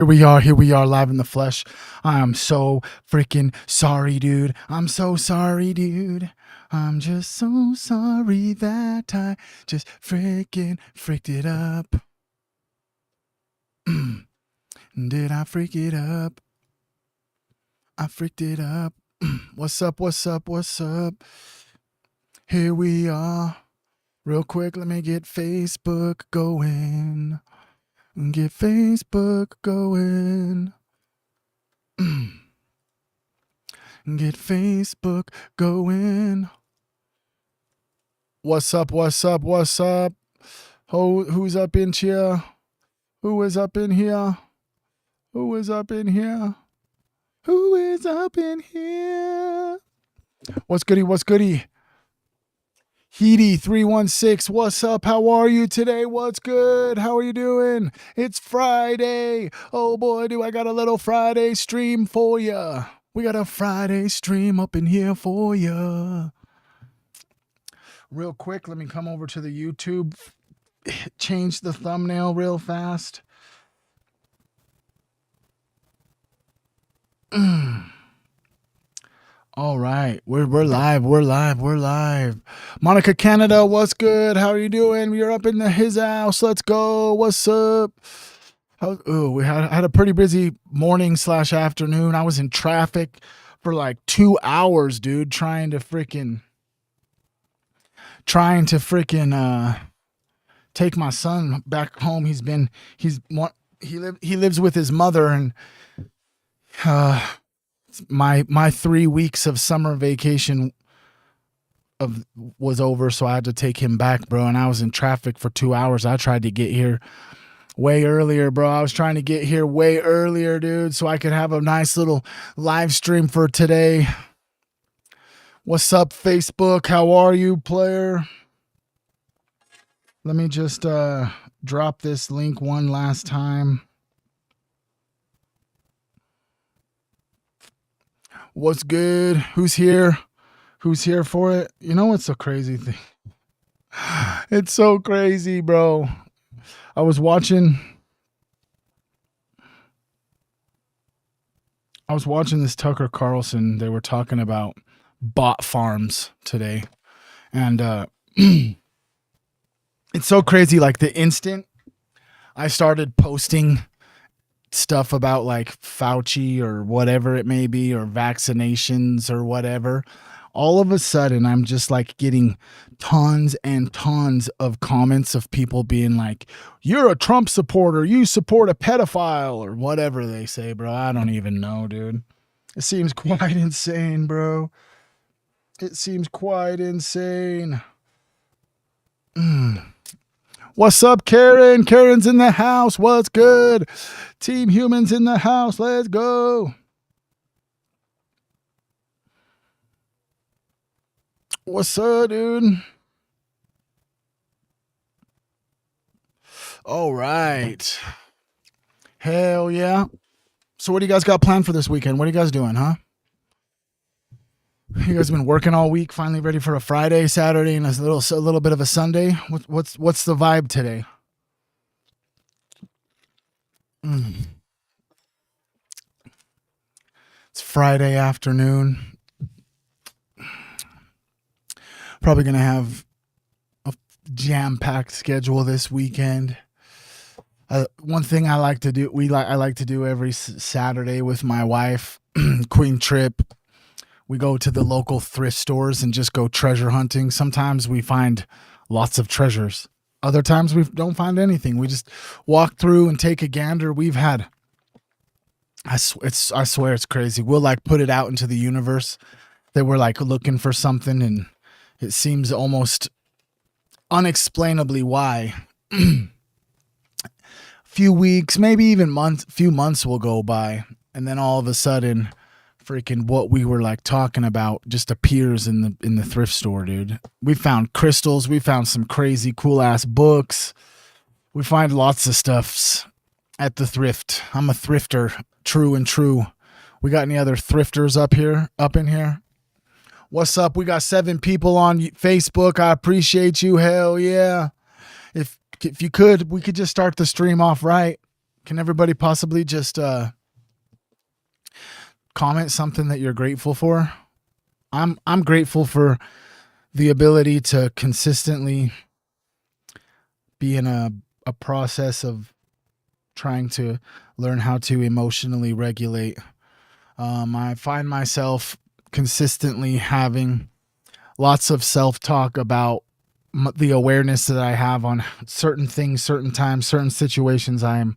Here we are live in the flesh. I'm so freaking sorry, dude. I'm so sorry, dude. I'm just so sorry that I just freaking freaked it up. Did I freak it up? I freaked it up. What's up? What's up? What's up? Here we are. Real quick, let me get Facebook going. Get Facebook going. Get Facebook going. What's up? What's up? What's up? Who's up in here? Who is up in here? Who is up in here? Who is up in here? What's goody? What's goody? Heedy316, what's up? How are you today? What's good? How are you doing? It's Friday. Oh boy, do I got a little Friday stream for ya. We got a Friday stream up in here for ya. Real quick, let me come over to the YouTube. Change the thumbnail real fast. All right, we're live. Monica Canada, what's good? How are you doing? You're up in his house. Let's go. What's up? We had a pretty busy morning / afternoon. I was in traffic for like 2 hours, dude, trying to freaking take my son back home. He lives with his mother, and my 3 weeks of summer vacation was over, so I had to take him back, bro. And I was in traffic for 2 hours. I tried to get here way earlier, bro. I was trying to get here way earlier, dude, so I could have a nice little live stream for today. What's up, Facebook? How are you, player? Let me just drop this link one last time. What's good? Who's here? Who's here for it? You know what's a crazy thing? It's so crazy, bro. I was watching this Tucker Carlson. They were talking about bot farms today. And it's so crazy. Like the instant I started posting stuff about like Fauci or whatever it may be, or vaccinations or whatever, all of a sudden I'm just like getting tons and tons of comments of people being like, you're a Trump supporter, you support a pedophile, or whatever they say, bro. I don't even know, dude. It seems quite insane, bro. It seems quite insane. What's up, Karen? Karen's in the house. What's good? Team Humans in the house. Let's go. What's up, dude? All right. Hell yeah. So what do you guys got planned for this weekend? What are you guys doing, huh? You guys been working all week, finally ready for a Friday, Saturday, and a little bit of a Sunday. What's the vibe today? It's Friday afternoon. Probably gonna have a jam-packed schedule this weekend. One thing I like to do, I like to do every Saturday with my wife, Queen Trip. We go to the local thrift stores and just go treasure hunting. Sometimes we find lots of treasures. Other times we don't find anything. We just walk through and take a gander. We've had, I swear it's crazy. We'll like put it out into the universe that we're like looking for something, and it seems almost unexplainably why. Few weeks, maybe even few months will go by, and then all of a sudden, freaking what we were like talking about just appears in the thrift store, dude. We found crystals. We found some crazy cool ass books. We find lots of stuffs at the thrift. I'm a thrifter, true and true. We got any other thrifters up in here? What's up? We got 7 people on Facebook. I appreciate you. Hell yeah. If you could, we could just start the stream off right. Can everybody possibly just comment something that you're grateful for? I'm grateful for the ability to consistently be in a process of trying to learn how to emotionally regulate. I find myself consistently having lots of self-talk about the awareness that I have on certain things, certain times, certain situations. I am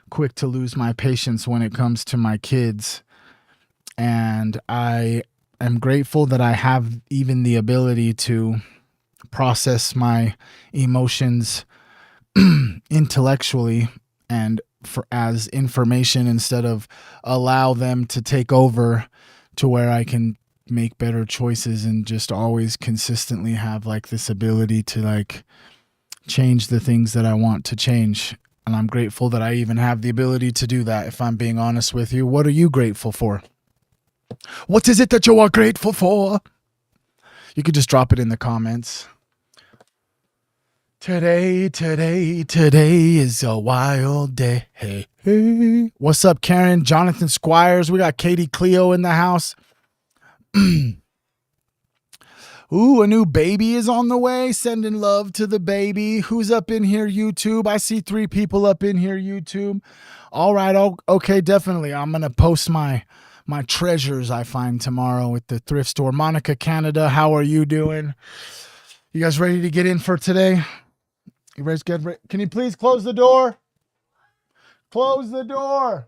quick to lose my patience when it comes to my kids. And I am grateful that I have even the ability to process my emotions intellectually and as information instead of allow them to take over, to where I can make better choices and just always consistently have like this ability to like change the things that I want to change. And I'm grateful that I even have the ability to do that. If I'm being honest with you, what are you grateful for? What is it that you are grateful for? You could just drop it in the comments. Today is a wild day. Hey. What's up, Karen? Jonathan Squires. We got Katie Cleo in the house. Ooh, a new baby is on the way. Sending love to the baby. Who's up in here, YouTube? I see 3 people up in here, YouTube. All right. Okay, definitely. I'm going to post my treasures I find tomorrow at the thrift store. Monica, Canada, how are you doing? You guys ready to get in for today? You guys get ready? Can you please close the door? Close the door.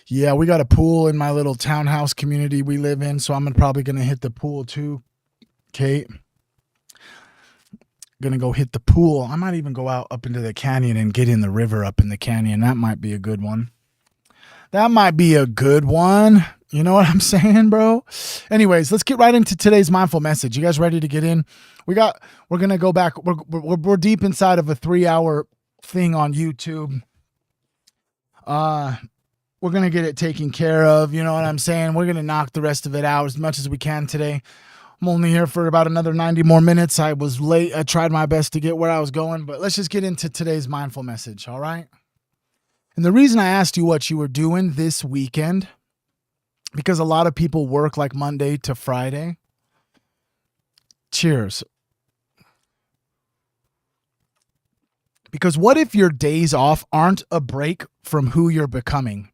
Yeah, we got a pool in my little townhouse community we live in, so I'm probably going to hit the pool too, Kate. Gonna go hit the pool. I might even go out up into the canyon and get in the river up in the canyon. That might be a good one. You know what I'm saying, bro? Anyways, let's get right into today's mindful message. You guys ready to get in? We're gonna go back. We're deep inside of a 3-hour thing on YouTube. We're gonna get it taken care of. You know what I'm saying? We're gonna knock the rest of it out as much as we can today. I'm only here for about another 90 more minutes. I was late. I tried my best to get where I was going, but let's just get into today's mindful message, all right? And the reason I asked you what you were doing this weekend, because a lot of people work like Monday to Friday. Cheers. Because what if your days off aren't a break from who you're becoming?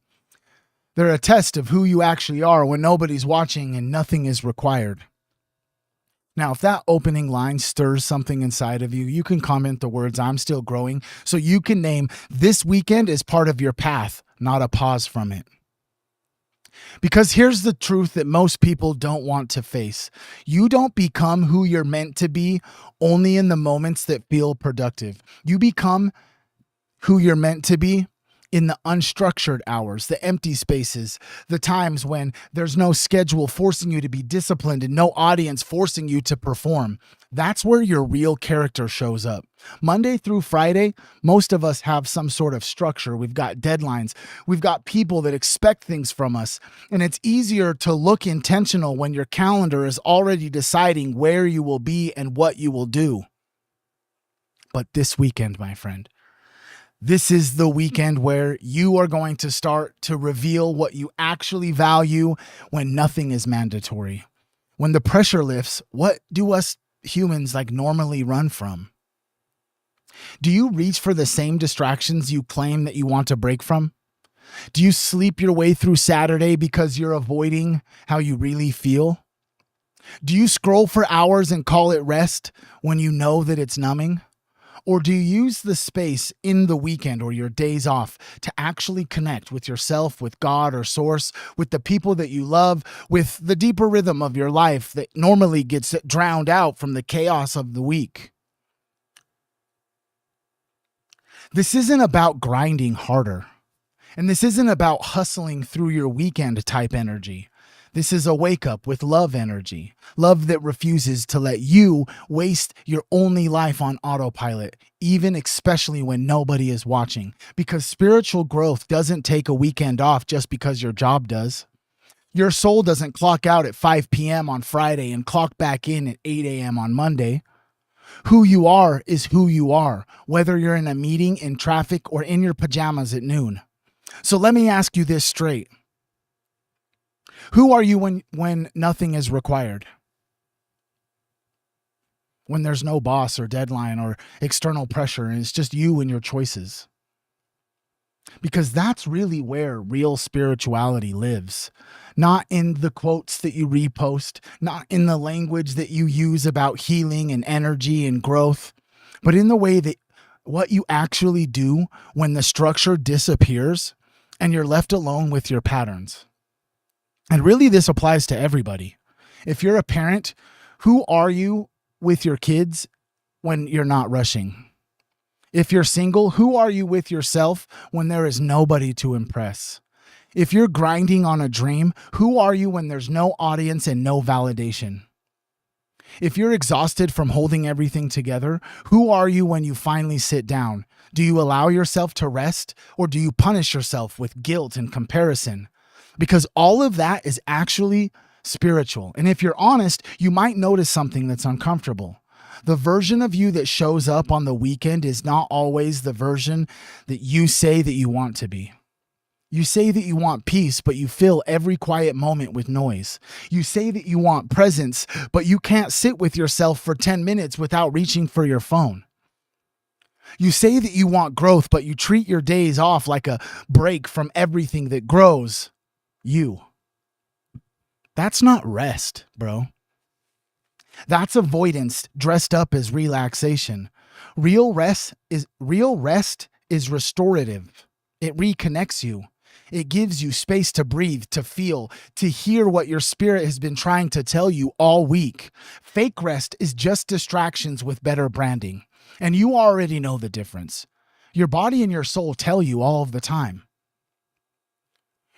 They're a test of who you actually are when nobody's watching and nothing is required. Now, if that opening line stirs something inside of you, you can comment the words, "I'm still growing," so you can name this weekend as part of your path, not a pause from it. Because here's the truth that most people don't want to face. You don't become who you're meant to be only in the moments that feel productive. You become who you're meant to be in the unstructured hours, the empty spaces, the times when there's no schedule forcing you to be disciplined and no audience forcing you to perform. That's where your real character shows up. Monday through Friday, most of us have some sort of structure. We've got deadlines. We've got people that expect things from us. And it's easier to look intentional when your calendar is already deciding where you will be and what you will do. But this weekend, my friend, this is the weekend where you are going to start to reveal what you actually value when nothing is mandatory. When the pressure lifts, what do us humans like normally run from? Do you reach for the same distractions you claim that you want to break from? Do you sleep your way through Saturday because you're avoiding how you really feel? Do you scroll for hours and call it rest when you know that it's numbing? Or do you use the space in the weekend or your days off to actually connect with yourself, with God or source, with the people that you love, with the deeper rhythm of your life that normally gets drowned out from the chaos of the week? This isn't about grinding harder. And this isn't about hustling through your weekend type energy. This is a wake up with love energy. Love that refuses to let you waste your only life on autopilot, even especially when nobody is watching. Because spiritual growth doesn't take a weekend off just because your job does. Your soul doesn't clock out at 5 p.m. on Friday and clock back in at 8 a.m. on Monday. Who you are is who you are, whether you're in a meeting, in traffic, or in your pajamas at noon. So let me ask you this straight. Who are you when nothing is required? When there's no boss or deadline or external pressure and it's just you and your choices? Because that's really where real spirituality lives. Not in the quotes that you repost, not in the language that you use about healing and energy and growth, but in the way that what you actually do when the structure disappears and you're left alone with your patterns. And really, this applies to everybody. If you're a parent, who are you with your kids when you're not rushing? If you're single, who are you with yourself when there is nobody to impress? If you're grinding on a dream, who are you when there's no audience and no validation? If you're exhausted from holding everything together, who are you when you finally sit down? Do you allow yourself to rest, or do you punish yourself with guilt and comparison? Because all of that is actually spiritual. And if you're honest, you might notice something that's uncomfortable. The version of you that shows up on the weekend is not always the version that you say that you want to be. You say that you want peace, but you fill every quiet moment with noise. You say that you want presence, but you can't sit with yourself for 10 minutes without reaching for your phone. You say that you want growth, but you treat your days off like a break from everything that grows you. That's not rest, bro. That's avoidance dressed up as relaxation. Real rest is restorative. It reconnects you. It gives you space to breathe, to feel, to hear what your spirit has been trying to tell you all week. Fake rest is just distractions with better branding. And you already know the difference. Your body and your soul tell you all of the time.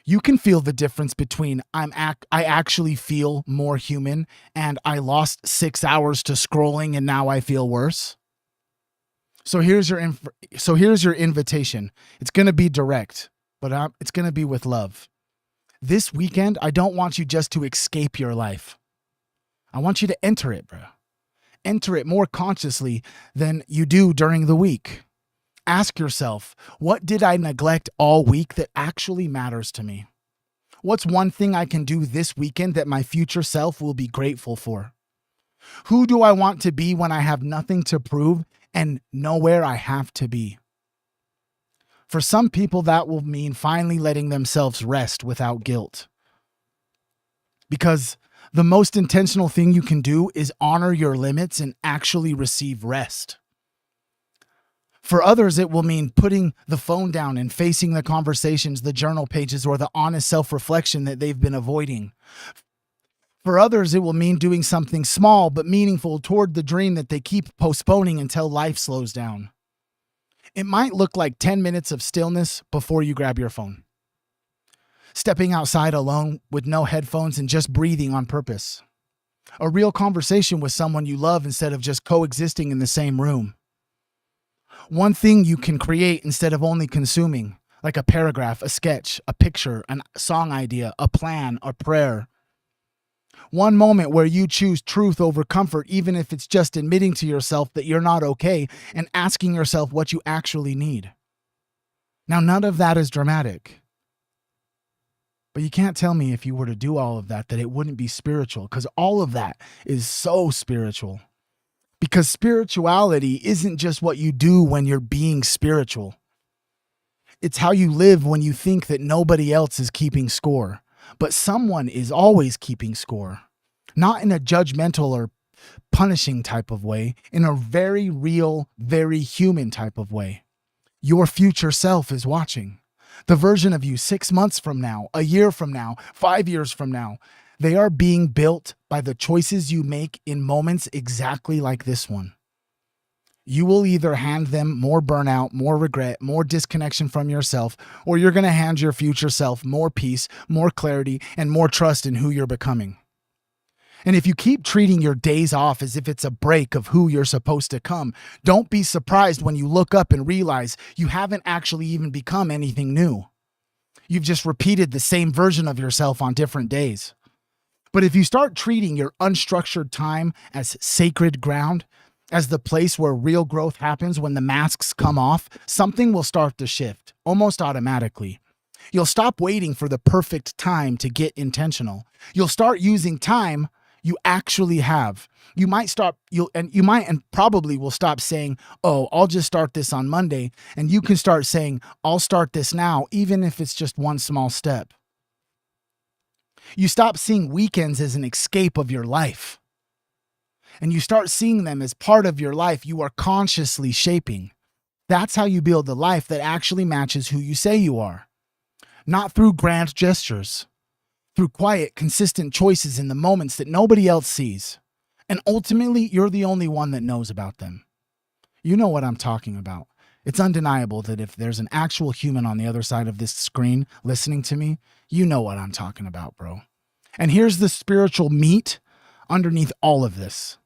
You can feel the difference between I actually feel more human and I lost 6 hours to scrolling and now I feel worse. So here's your invitation. It's going to be direct, but it's going to be with love. This weekend, I don't want you just to escape your life. I want you to enter it, bro. Enter it more consciously than you do during the week. Ask yourself, what did I neglect all week that actually matters to me? What's one thing I can do this weekend that my future self will be grateful for? Who do I want to be when I have nothing to prove and nowhere I have to be? For some people, that will mean finally letting themselves rest without guilt. Because the most intentional thing you can do is honor your limits and actually receive rest. For others, it will mean putting the phone down and facing the conversations, the journal pages, or the honest self-reflection that they've been avoiding. For others, it will mean doing something small but meaningful toward the dream that they keep postponing until life slows down. It might look like 10 minutes of stillness before you grab your phone. Stepping outside alone with no headphones and just breathing on purpose. A real conversation with someone you love instead of just coexisting in the same room. One thing you can create instead of only consuming, like a paragraph, a sketch, a picture, a song idea, a plan, a prayer. One moment where you choose truth over comfort, even if it's just admitting to yourself that you're not okay and asking yourself what you actually need. Now, none of that is dramatic. But you can't tell me if you were to do all of that it wouldn't be spiritual, because all of that is so spiritual. Because spirituality isn't just what you do when you're being spiritual. It's how you live when you think that nobody else is keeping score, but someone is always keeping score. Not in a judgmental or punishing type of way, in a very real, very human type of way. Your future self is watching. The version of you 6 months from now, a year from now, 5 years from now, they are being built by the choices you make in moments exactly like this one. You will either hand them more burnout, more regret, more disconnection from yourself, or you're going to hand your future self more peace, more clarity, and more trust in who you're becoming. And if you keep treating your days off as if it's a break of who you're supposed to come, don't be surprised when you look up and realize you haven't actually even become anything new. You've just repeated the same version of yourself on different days. But if you start treating your unstructured time as sacred ground, as the place where real growth happens, when the masks come off, something will start to shift almost automatically. You'll stop waiting for the perfect time to get intentional. You'll start using time you actually have. You might probably will stop saying, "Oh, I'll just start this on Monday." And you can start saying, "I'll start this now," even if it's just one small step. You stop seeing weekends as an escape of your life, and you start seeing them as part of your life you are consciously shaping. That's how you build a life that actually matches who you say you are. Not through grand gestures, through quiet, consistent choices in the moments that nobody else sees. And ultimately, you're the only one that knows about them. You know what I'm talking about. It's undeniable that if there's an actual human on the other side of this screen listening to me, you know what I'm talking about, bro. And here's the spiritual meat underneath all of this.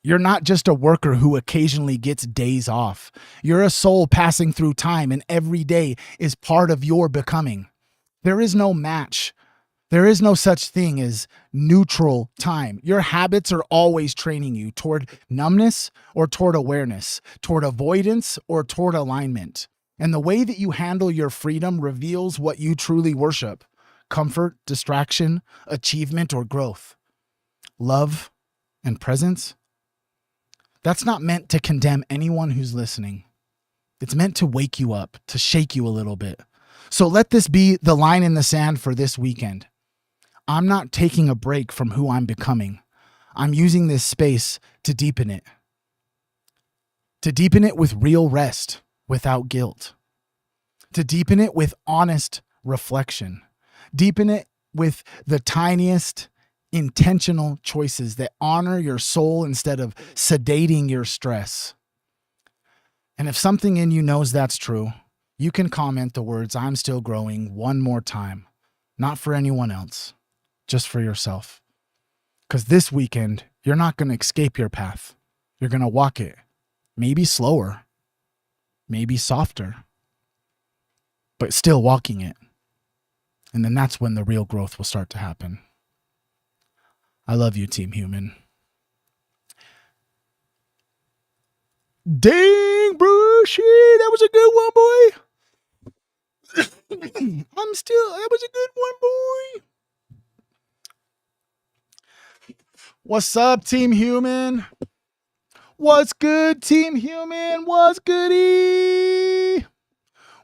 You're not just a worker who occasionally gets days off. You're a soul passing through time, and every day is part of your becoming. There is no match. There is no such thing as neutral time. Your habits are always training you toward numbness or toward awareness, toward avoidance or toward alignment. And the way that you handle your freedom reveals what you truly worship: comfort, distraction, achievement, or growth, love, and presence. That's not meant to condemn anyone who's listening. It's meant to wake you up, to shake you a little bit. So let this be the line in the sand for this weekend. I'm not taking a break from who I'm becoming. I'm using this space to deepen it. To deepen it with real rest, without guilt. To deepen it with honest reflection. Deepen it with the tiniest intentional choices that honor your soul instead of sedating your stress. And if something in you knows that's true, you can comment the words "I'm still growing" one more time. Not for anyone else, just for yourself. Because this weekend, you're not going to escape your path. You're going to walk it. Maybe slower, maybe softer, but still walking it. And then that's when the real growth will start to happen. I love you, Team Human. Dang, Brushy, that was a good one, boy. That was a good one, boy. What's up, Team Human? What's good, Team Human? What's goody?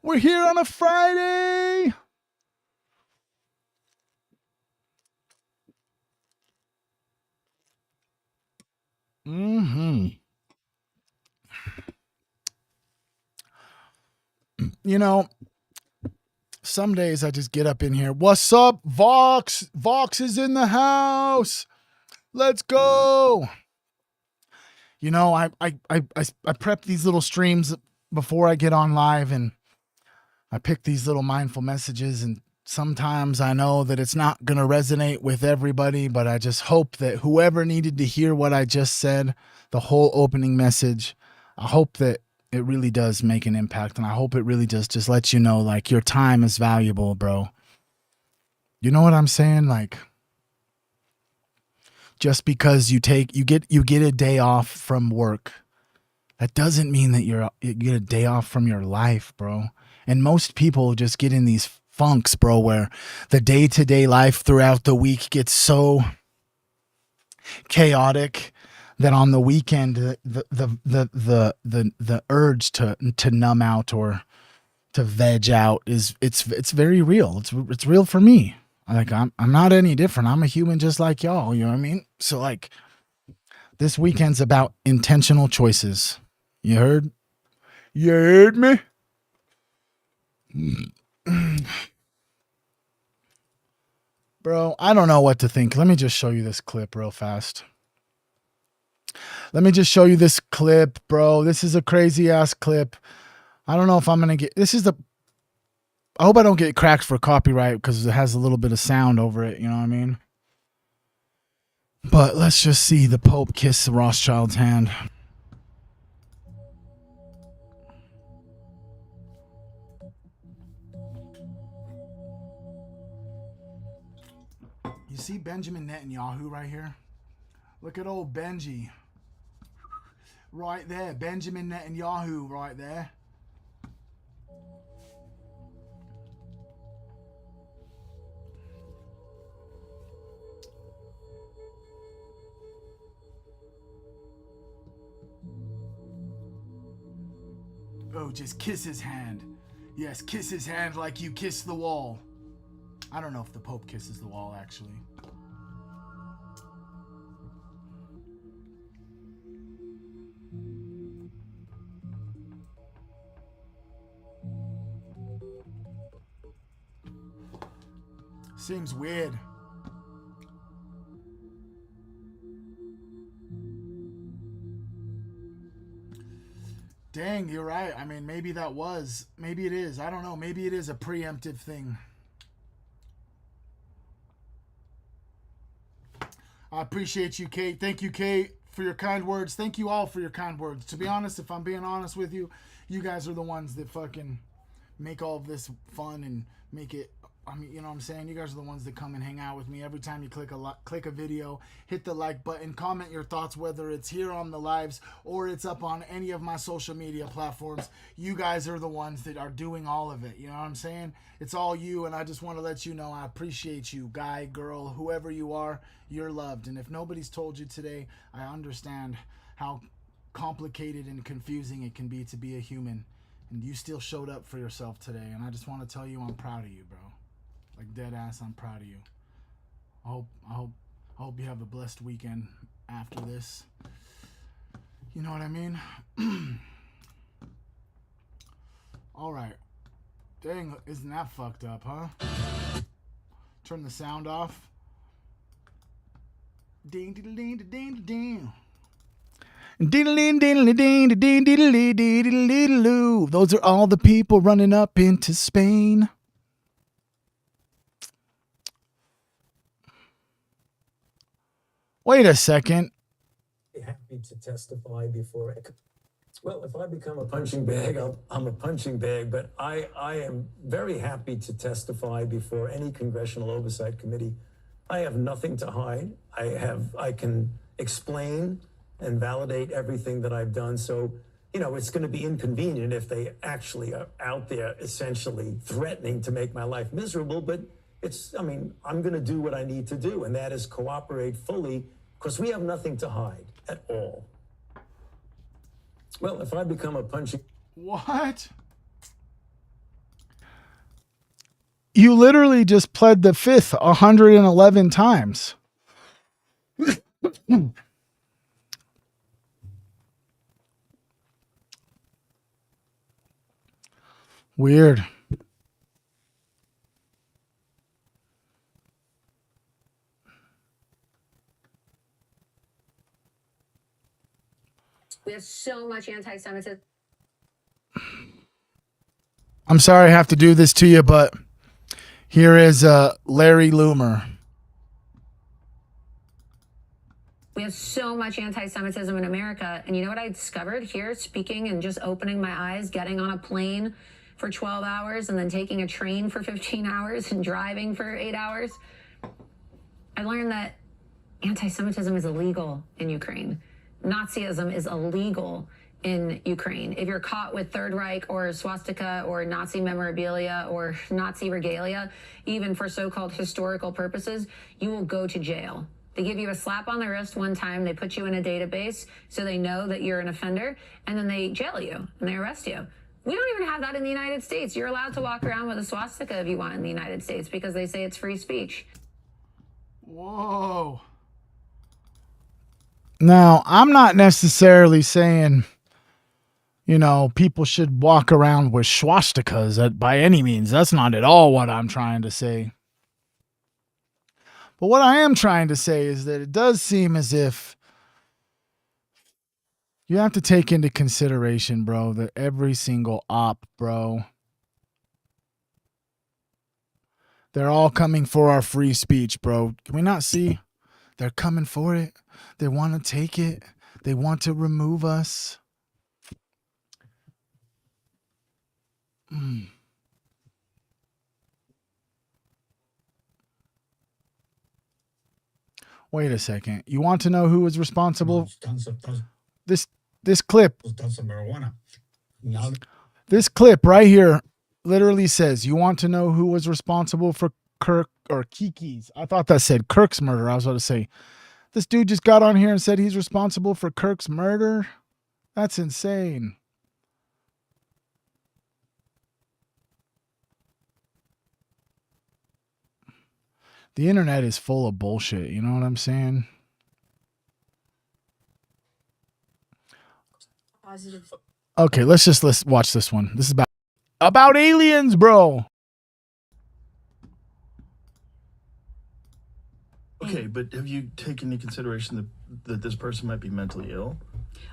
We're here on a Friday. You know, some days I just get up in here. What's up, Vox? Vox is in the house. Let's go. You know, I prep these little streams before I get on live, and I pick these little mindful messages, and sometimes I know that it's not going to resonate with everybody, but I just hope that whoever needed to hear what I just said, the whole opening message, I hope that it really does make an impact. And I hope it really does just let you know, like, your time is valuable, bro. You know what I'm saying? Like, just because you get a day off from work, that doesn't mean that you get a day off from your life, bro. And most people just get in these funks, bro, where the day-to-day life throughout the week gets so chaotic that on the weekend the urge to numb out or to veg out it's very real. It's real for me. Like, I'm not any different. I'm a human just like y'all, you know what I mean? So, like, this weekend's about intentional choices. You heard? You heard me? Bro, I don't know what to think. Let me just show you this clip real fast. Let me just show you this clip, bro. This is a crazy ass clip. I don't know if I'm going to get... I hope I don't get cracked for copyright because it has a little bit of sound over it, you know what I mean? But let's just see the Pope kiss Rothschild's hand. You see Benjamin Netanyahu right here? Look at old Benji. Right there. Benjamin Netanyahu right there. Oh, just kiss his hand. Yes, kiss his hand like you kiss the wall. I don't know if the Pope kisses the wall, actually. Seems weird. Dang, you're right. I mean, maybe that was. Maybe it is. I don't know. Maybe it is a preemptive thing. I appreciate you, Kate. Thank you, Kate, for your kind words. Thank you all for your kind words. To be honest, if I'm being honest with you, you guys are the ones that fucking make all of this fun and make it. I mean, you know what I'm saying? You guys are the ones that come and hang out with me every time you click a video, hit the like button, comment your thoughts, whether it's here on the lives or it's up on any of my social media platforms. You guys are the ones that are doing all of it. You know what I'm saying? It's all you, and I just want to let you know I appreciate you, guy, girl, whoever you are. You're loved, and if nobody's told you today, I understand how complicated and confusing it can be to be a human, and you still showed up for yourself today, and I just want to tell you I'm proud of you, bro. Like, dead ass, I'm proud of you. I hope you have a blessed weekend after this. You know what I mean? All right. Dang, isn't that fucked up, huh? Turn the sound off. Ding ding ding ding ding. Those are all the people running up into Spain. Wait a second. Happy to testify before. Well, if I become a punching bag, I'm a punching bag. But I am very happy to testify before any congressional oversight committee. I have nothing to hide. I can explain and validate everything that I've done. So, you know, it's going to be inconvenient if they actually are out there essentially threatening to make my life miserable. But I'm going to do what I need to do, and that is cooperate fully, because we have nothing to hide at all. Well, if I become a punching... What? You literally just pled the fifth 111 times. Weird. We have so much anti-Semitism. I'm sorry I have to do this to you, but here is Larry Loomer. We have so much anti-Semitism in America. And you know what I discovered here, speaking and just opening my eyes, getting on a plane for 12 hours and then taking a train for 15 hours and driving for 8 hours? I learned that anti-Semitism is illegal in Ukraine. Nazism is illegal in Ukraine. If you're caught with Third Reich or swastika or Nazi memorabilia or Nazi regalia, even for so-called historical purposes, you will go to jail. They give you a slap on the wrist one time, they put you in a database so they know that you're an offender, and then they jail you and they arrest you. We don't even have that in the United States. You're allowed to walk around with a swastika if you want in the United States because they say it's free speech. Whoa. Now, I'm not necessarily saying, you know, people should walk around with swastikas by any means. That's not at all what I'm trying to say. But what I am trying to say is that it does seem as if you have to take into consideration, bro, that every single op, bro, they're all coming for our free speech, bro. Can we not see? They're coming for it. They want to take it. They want to remove us. Wait a second. You want to know who was responsible? This This clip, done some marijuana. Now, this clip right here literally says, you want to know who was responsible for Kirk or Kiki's? I thought that said Kirk's murder. I was about to say, this dude just got on here and said he's responsible for Kirk's murder. That's insane. The internet is full of bullshit. You know what I'm saying? Positive. Okay, let's watch this one. This is about aliens, bro. Okay, but have you taken into consideration that this person might be mentally ill?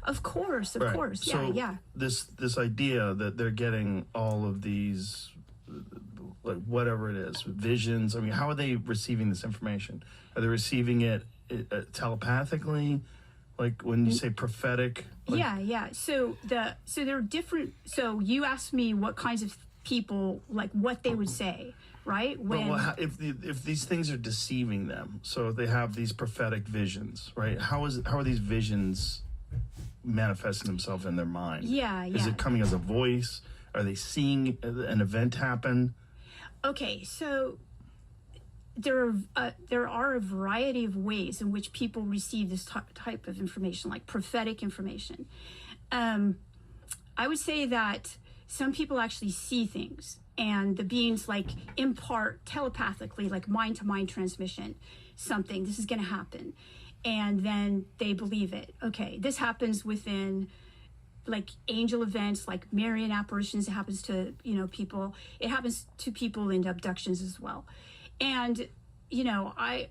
Of course, Right. course. Yeah, So yeah. This idea that they're getting all of these, like whatever it is, visions. I mean, how are they receiving this information? Are they receiving it telepathically? Like when you say prophetic? Like, Yeah. So there are different. So you asked me what kinds of people, like what they would say, right? When if these things are deceiving them, so they have these prophetic visions, right? How are these visions manifesting themselves in their mind? Yeah. Is it coming as a voice? Are they seeing an event happen? Okay, so there are a variety of ways in which people receive this type of information, like prophetic information. I would say that some people actually see things, and the beings like impart telepathically, like mind-to-mind transmission, something, this is going to happen, and then they believe it. Okay, this happens within like angel events, like Marian apparitions. It happens to, people. It happens to people in abductions as well. And, I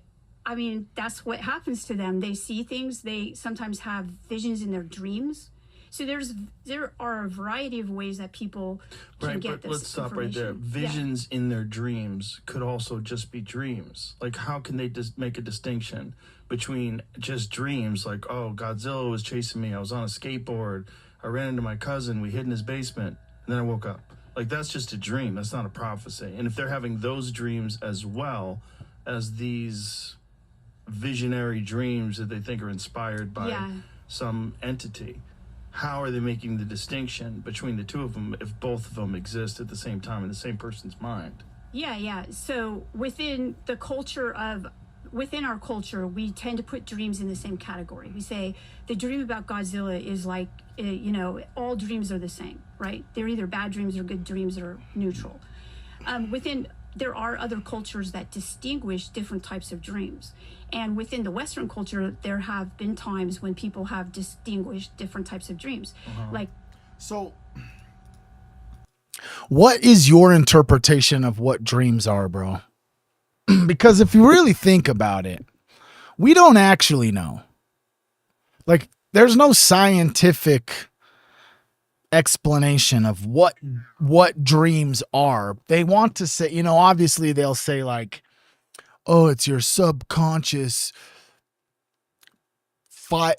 mean, that's what happens to them. They see things. They sometimes have visions in their dreams. So there are a variety of ways that people can get this. Let's stop right there. Visions in their dreams could also just be dreams. Like, how can they just make a distinction between just dreams? Like, oh, Godzilla was chasing me. I was on a skateboard. I ran into my cousin. We hid in his basement. And then I woke up. Like, that's just a dream. That's not a prophecy. And if they're having those dreams as well as these visionary dreams that they think are inspired by some entity, how are they making the distinction between the two of them if both of them exist at the same time in the same person's mind? Yeah. So within our culture, we tend to put dreams in the same category. We say the dream about Godzilla is like, all dreams are the same, right? They're either bad dreams or good dreams or neutral. There are other cultures that distinguish different types of dreams. And within the Western culture, there have been times when people have distinguished different types of dreams. So, what is your interpretation of what dreams are, bro? Because if you really think about it, we don't actually know. Like, there's no scientific explanation of what dreams are. They want to say, obviously they'll say like, oh, it's your subconscious.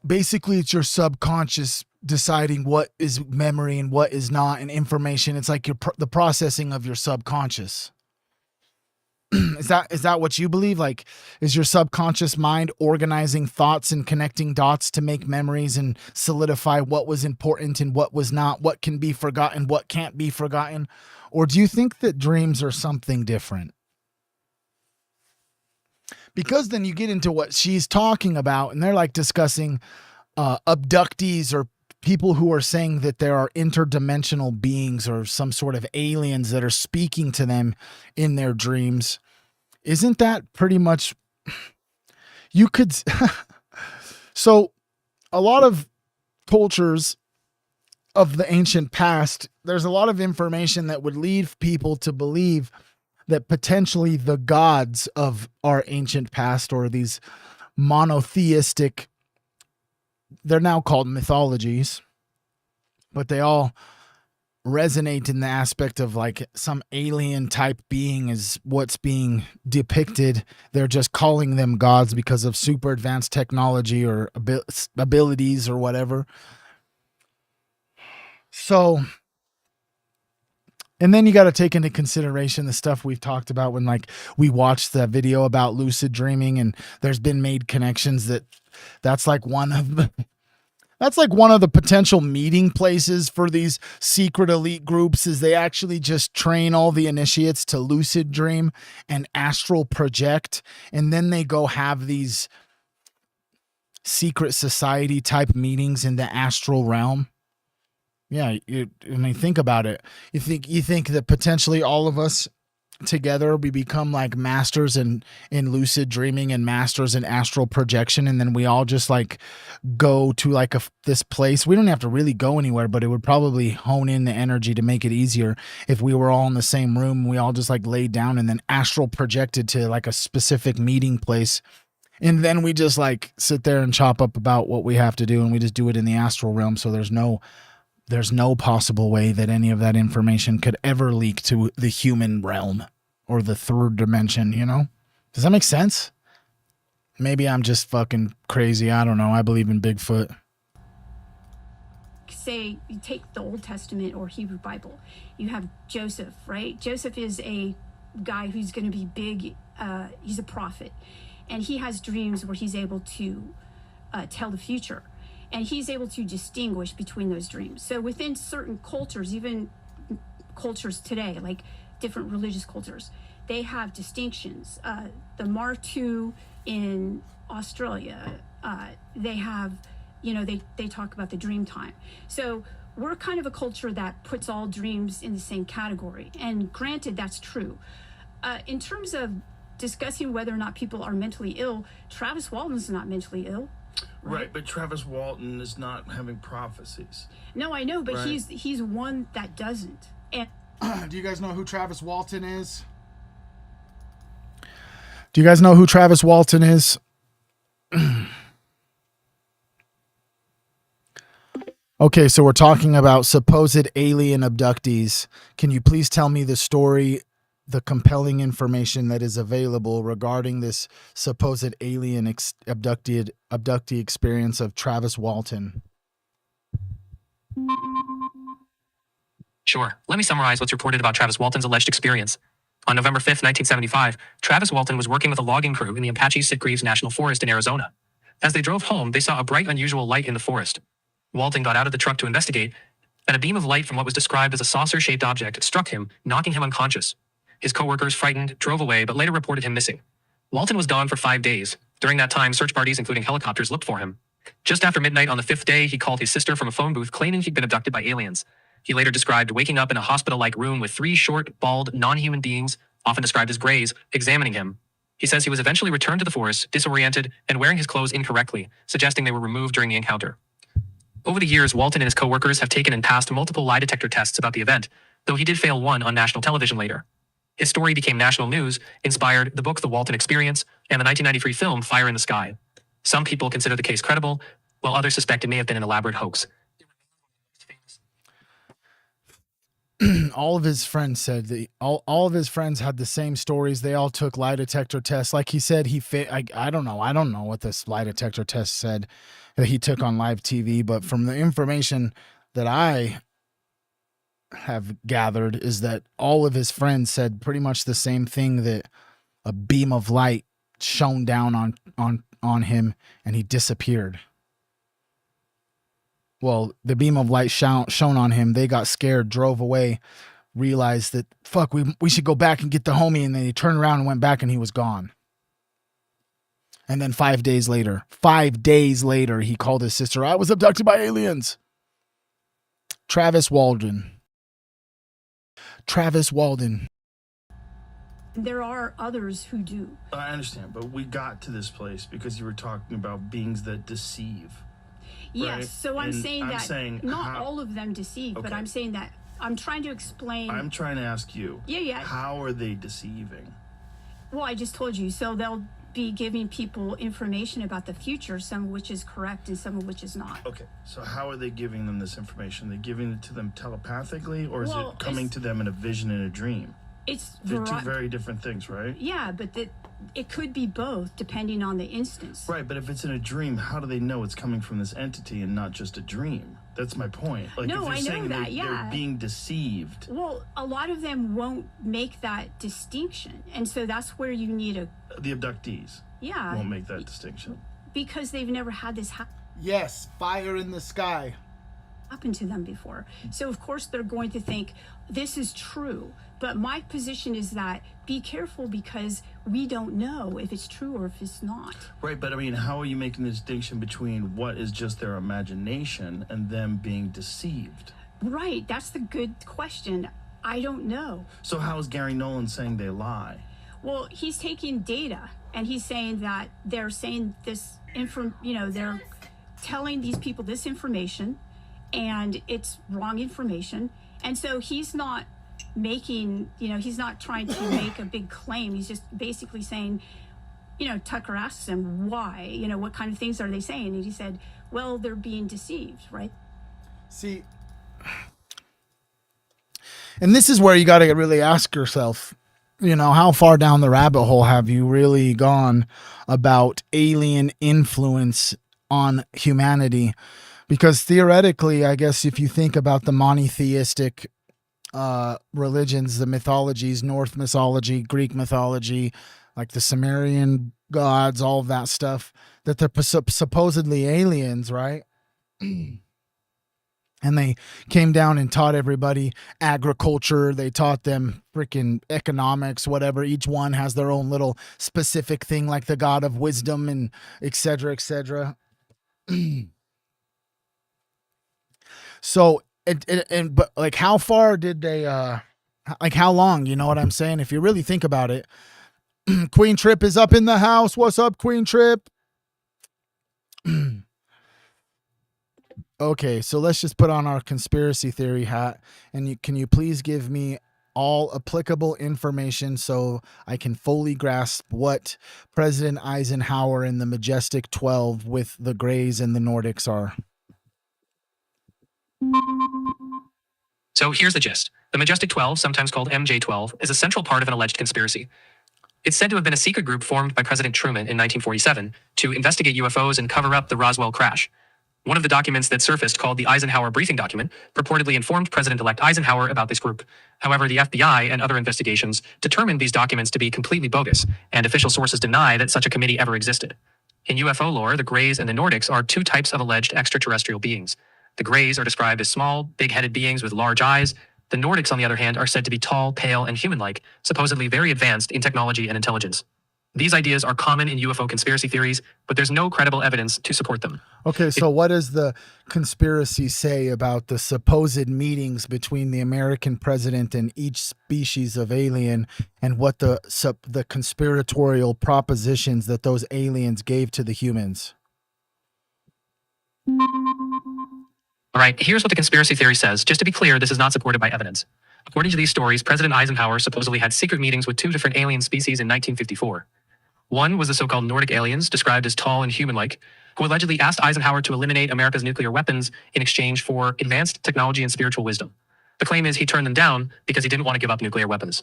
Basically, it's your subconscious deciding what is memory and what is not, and information. It's like the processing of your subconscious. Is that what you believe? Like, is your subconscious mind organizing thoughts and connecting dots to make memories and solidify what was important and what was not, what can be forgotten, what can't be forgotten? Or do you think that dreams are something different? Because then you get into what she's talking about, and they're like discussing abductees or people who are saying that there are interdimensional beings or some sort of aliens that are speaking to them in their dreams. Isn't that pretty much, you could, so a lot of cultures of the ancient past, there's a lot of information that would lead people to believe that potentially the gods of our ancient past, or these monotheistic, they're now called mythologies, but they all resonate in the aspect of like some alien type being is what's being depicted. They're just calling them gods because of super advanced technology or abilities or whatever. So, and then you got to take into consideration the stuff we've talked about when like we watched the video about lucid dreaming, and there's been made connections that's like one of the That's like one of the potential meeting places for these secret elite groups is they actually just train all the initiates to lucid dream and astral project. And then they go have these secret society type meetings in the astral realm. Yeah. I mean, think about it. You think that potentially all of us together we become like masters in lucid dreaming and masters in astral projection, and then we all just like go to like this place. We don't have to really go anywhere, but it would probably hone in the energy to make it easier if we were all in the same room. We all just like laid down and then astral projected to like a specific meeting place, and then we just like sit there and chop up about what we have to do, and we just do it in the astral realm. So there's no possible way that any of that information could ever leak to the human realm or the third dimension, you know? Does that make sense? Maybe I'm just fucking crazy. I don't know. I believe in Bigfoot. Say you take the Old Testament or Hebrew Bible, you have Joseph, right? Joseph is a guy who's going to be big. He's a prophet, and he has dreams where he's able to tell the future. And he's able to distinguish between those dreams. So within certain cultures, even cultures today, like different religious cultures, they have distinctions. The Martu in Australia, they have, they talk about the dream time. So we're kind of a culture that puts all dreams in the same category. And granted, that's true. In terms of discussing whether or not people are mentally ill, Travis Walton's not mentally ill. Right, but Travis Walton is not having prophecies. No, I know, but right? he's one that doesn't. And do you guys know who Travis Walton is? Do you guys know who Travis Walton is? Okay, so we're talking about supposed alien abductees. Can you please tell me the story, the compelling information that is available regarding this supposed alien abductee experience of Travis Walton? Sure. Let me summarize what's reported about Travis Walton's alleged experience. On November 5th, 1975, Travis Walton was working with a logging crew in the Apache Sitgreaves National Forest in Arizona. As they drove home, they saw a bright, unusual light in the forest. Walton got out of the truck to investigate, and a beam of light from what was described as a saucer-shaped object struck him, knocking him unconscious. His coworkers, frightened, drove away, but later reported him missing. Walton was gone for 5 days. During that time, search parties, including helicopters, looked for him. Just after midnight on the 5th day, he called his sister from a phone booth claiming he'd been abducted by aliens. He later described waking up in a hospital-like room with 3 short, bald, non-human beings, often described as grays, examining him. He says he was eventually returned to the forest, disoriented, and wearing his clothes incorrectly, suggesting they were removed during the encounter. Over the years, Walton and his coworkers have taken and passed multiple lie detector tests about the event, though he did fail one on national television later. His story became national news, inspired the book The Walton Experience and the 1993 film Fire in the Sky. Some people consider the case credible, while others suspect it may have been an elaborate hoax. All of his friends said that all of his friends had the same stories. They all took lie detector tests. Like he said, I don't know what this lie detector test said that he took on live TV, but from the information that I have gathered is that all of his friends said pretty much the same thing, that a beam of light shone down on him and he disappeared. Well, the beam of light shone on him. They got scared, drove away, realized that, fuck, we should go back and get the homie. And then he turned around and went back and he was gone. And then 5 days later, he called his sister. I was abducted by aliens. Travis Walton. there are others who do. I understand, but we got to this place because you were talking about beings that deceive. Yes, right? so I'm saying not how, all of them deceive, okay. but I'm saying that I'm trying to explain. I'm trying to ask you. Yeah. How are they deceiving? Well, I just told you. So they'll be giving people information about the future, some of which is correct and some of which is not. Okay, so how are they giving them this information? Are they giving it to them telepathically, or is Well, it coming to them in a vision in a dream? They're two very different things, right? Yeah, but it could be both depending on the instance. Right, but if it's in a dream, how do they know it's coming from this entity and not just a dream? That's my point. Like, No, if you're I know saying that, yeah. they're being deceived. Well, a lot of them won't make that distinction, and so that's where you need The abductees yeah won't make that distinction. because they've never had this Yes, fire in the sky. happened to them before. So of course they're going to think this is true. But my position is that be careful because we don't know if it's true or if it's not. Right, but I mean, how are you making the distinction between what is just their imagination and them being deceived? Right, that's the good question. I don't know. So how is Gary Nolan saying they lie? Well, he's taking data and he's saying that they're saying this they're telling these people this information and it's wrong information. And so he's not making, he's not trying to make a big claim. He's just basically saying, Tucker asks him why, what kind of things are they saying? And he said, well, they're being deceived, right? See, and this is where you got to really ask yourself, how far down the rabbit hole have you really gone about alien influence on humanity? Because theoretically, I guess if you think about the monotheistic religions, the mythologies, Norse mythology, Greek mythology, like the Sumerian gods, all of that stuff, that they're supposedly aliens, right? And they came down and taught everybody agriculture. They taught them freaking economics, whatever. Each one has their own little specific thing, like the god of wisdom and et cetera, et cetera. So, but like, how far did they, like, how long? You know what I'm saying? If you really think about it, Queen Trip is up in the house. What's up, Queen Trip? Okay, so let's just put on our conspiracy theory hat, and can you please give me all applicable information so I can fully grasp what President Eisenhower and the Majestic 12 with the Greys and the Nordics are? So here's the gist. The Majestic 12, sometimes called MJ-12, is a central part of an alleged conspiracy. It's said to have been a secret group formed by President Truman in 1947 to investigate UFOs and cover up the Roswell crash. One of the documents that surfaced, called the Eisenhower Briefing Document, purportedly informed President-elect Eisenhower about this group. However, the FBI and other investigations determined these documents to be completely bogus, and official sources deny that such a committee ever existed. In UFO lore, the Greys and the Nordics are two types of alleged extraterrestrial beings. The Greys are described as small, big-headed beings with large eyes. The Nordics, on the other hand, are said to be tall, pale, and human-like, supposedly very advanced in technology and intelligence. These ideas are common in UFO conspiracy theories, but there's no credible evidence to support them. Okay, so what does the conspiracy say about the supposed meetings between the American president and each species of alien, and what the conspiratorial propositions that those aliens gave to the humans? All right, here's what the conspiracy theory says. Just to be clear, this is not supported by evidence. According to these stories, President Eisenhower supposedly had secret meetings with two different alien species in 1954. One was the so-called Nordic aliens, described as tall and human-like, who allegedly asked Eisenhower to eliminate America's nuclear weapons in exchange for advanced technology and spiritual wisdom. The claim is he turned them down because he didn't want to give up nuclear weapons.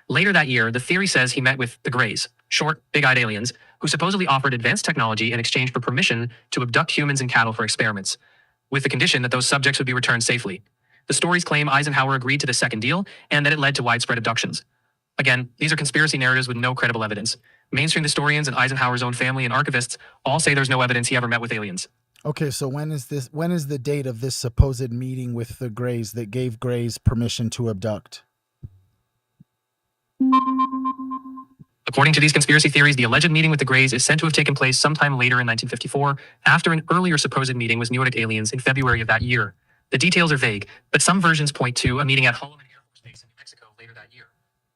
Later that year, the theory says he met with the Greys, short, big-eyed aliens, who supposedly offered advanced technology in exchange for permission to abduct humans and cattle for experiments, with the condition that those subjects would be returned safely. The stories claim Eisenhower agreed to the second deal and that it led to widespread abductions. Again, these are conspiracy narratives with no credible evidence. Mainstream historians and Eisenhower's own family and archivists all say there's no evidence he ever met with aliens. Okay, so when is the date of this supposed meeting with the Greys that gave Greys permission to abduct? According to these conspiracy theories, the alleged meeting with the Greys is said to have taken place sometime later in 1954, after an earlier supposed meeting with Nordic aliens in February of that year. The details are vague, but some versions point to a meeting at Holloman Air Force Base in New Mexico later that year.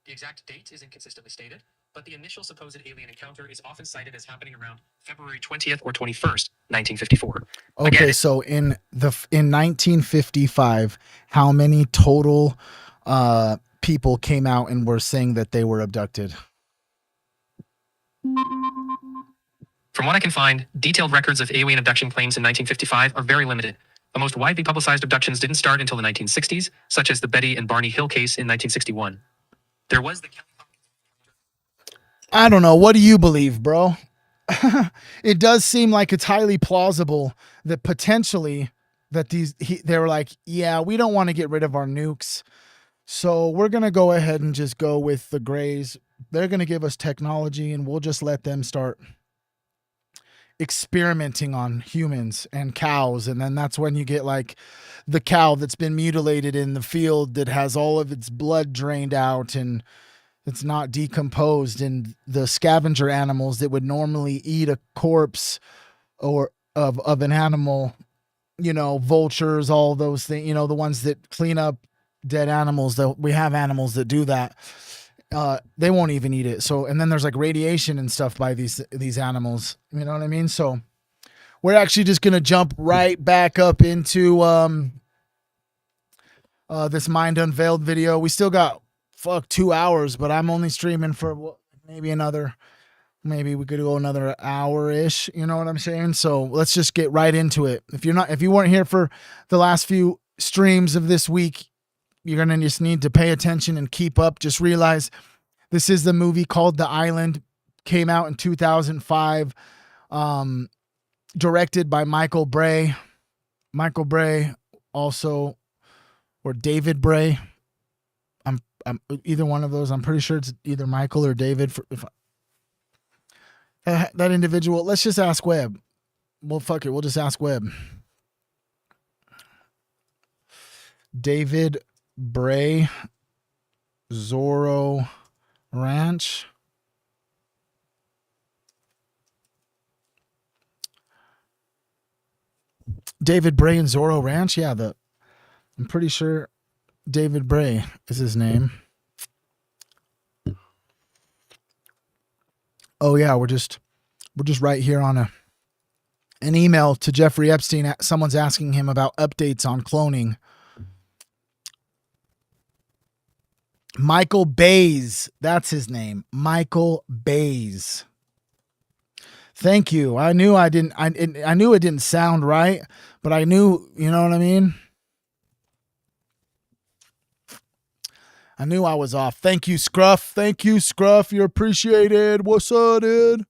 The exact date is inconsistently stated, but the initial supposed alien encounter is often cited as happening around February 20th or 21st, 1954. Okay, Again, so in 1955, how many total people came out and were saying that they were abducted? from what I can find, detailed records of alien abduction claims in 1955 are very limited. The most widely publicized abductions didn't start until the 1960s, such as the Betty and Barney Hill case in 1961. There was the I don't know. What do you believe, bro? It does seem like it's highly plausible that potentially that they were like, yeah, we don't want to get rid of our nukes, so we're going to go ahead and just go with the Greys. They're going to give us technology and we'll just let them start experimenting on humans and cows. And then that's when you get like the cow that's been mutilated in the field that has all of its blood drained out and it's not decomposed, and the scavenger animals that would normally eat a corpse or of an animal, you know, vultures, all those things, you know, the ones that clean up dead animals. We have animals that do that. They won't even eat it. So, and then there's like radiation and stuff by these animals. You know what I mean? So we're actually just gonna jump right back up into this Mind Unveiled video. We still got 2 hours, but I'm only streaming for maybe we could go another hour-ish, you know what I'm saying? So let's just get right into it. If you weren't here for the last few streams of this week, you're gonna just need to pay attention and keep up. Just realize this is the movie called The Island, came out in 2005, directed by Michael Bray also, or David Bray. I'm either one of those. I'm pretty sure it's either Michael or David. That individual. Let's just ask Webb. Well, fuck it. We'll just ask Webb. David Bray, Zorro Ranch. David Bray and Zorro Ranch. Yeah, I'm pretty sure David Bray is his name. Oh yeah, we're just right here on an email to Jeffrey Epstein. Someone's asking him about updates on cloning. Michael Bays, that's his name. Michael Bays. Thank you. I knew it didn't sound right, but I knew, you know what I mean? I knew I was off. Thank you, Scruff. You're appreciated. What's up, dude?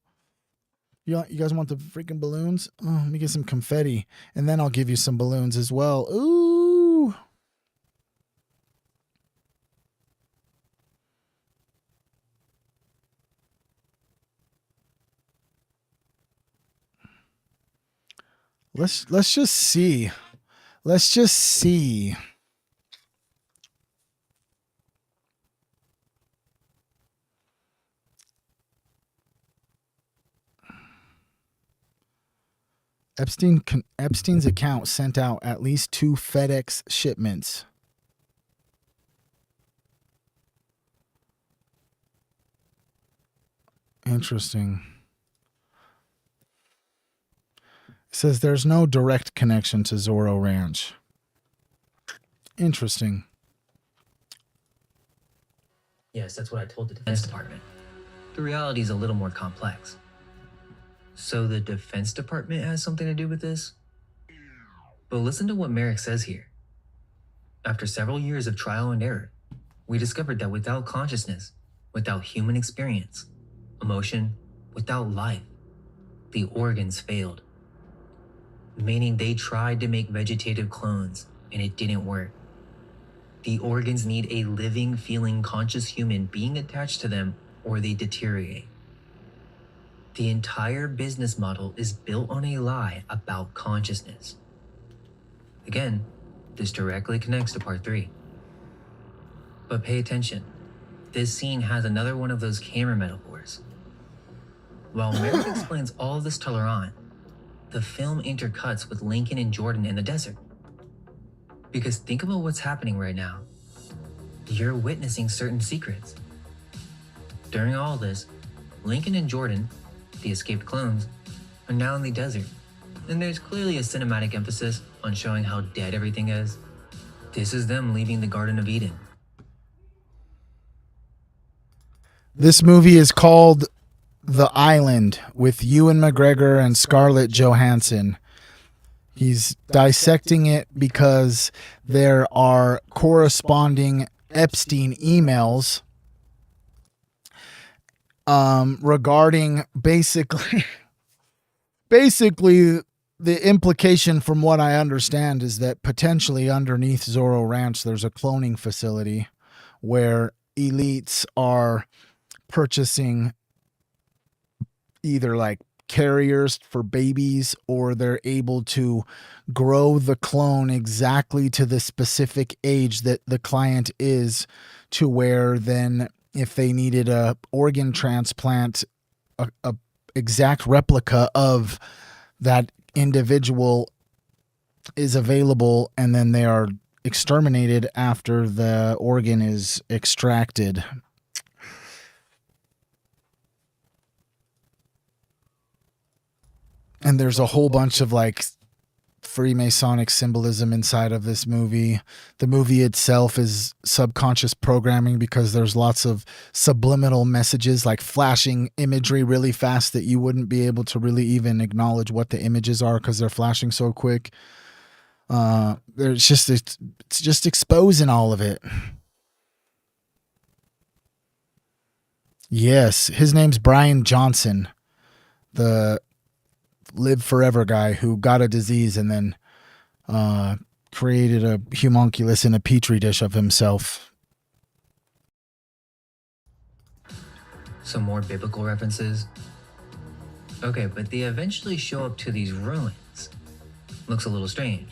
You guys want the freaking balloons? Oh, let me get some confetti, and then I'll give you some balloons as well. Ooh. Let's just see. Let's just see. Epstein's account sent out at least 2 FedEx shipments. Interesting. It says there's no direct connection to Zorro Ranch. Interesting. Yes, that's what I told the Defense Department. The reality is a little more complex. So the Defense Department has something to do with this? But listen to what Merrick says here. After several years of trial and error, we discovered that without consciousness, without human experience, emotion, without life, the organs failed. Meaning they tried to make vegetative clones and it didn't work. The organs need a living, feeling, conscious human being attached to them or they deteriorate. The entire business model is built on a lie about consciousness. Again, this directly connects to part 3. But pay attention. This scene has another one of those camera metaphors. While Merrick explains all of this to Laurent, the film intercuts with Lincoln and Jordan in the desert. Because think about what's happening right now. You're witnessing certain secrets. During all this, Lincoln and Jordan, the escaped clones, are now in the desert. And there's clearly a cinematic emphasis on showing how dead everything is. This is them leaving the Garden of Eden. This movie is called The Island with Ewan McGregor and Scarlett Johansson. He's dissecting it because there are corresponding Epstein emails regarding basically the implication from what I understand is that potentially underneath Zorro Ranch there's a cloning facility where elites are purchasing either like carriers for babies, or they're able to grow the clone exactly to the specific age that the client is, to where then if they needed a organ transplant, a exact replica of that individual is available, and then they are exterminated after the organ is extracted. And there's a whole bunch of like Freemasonic symbolism inside of this movie. The movie itself is subconscious programming because there's lots of subliminal messages, like flashing imagery really fast that you wouldn't be able to really even acknowledge what the images are because they're flashing so quick. It's just exposing all of it. Yes, his name's Brian Johnson, the live forever guy who got a disease and then created a homunculus in a petri dish of himself. Some more biblical references. Okay, but they eventually show up to these ruins. Looks a little strange.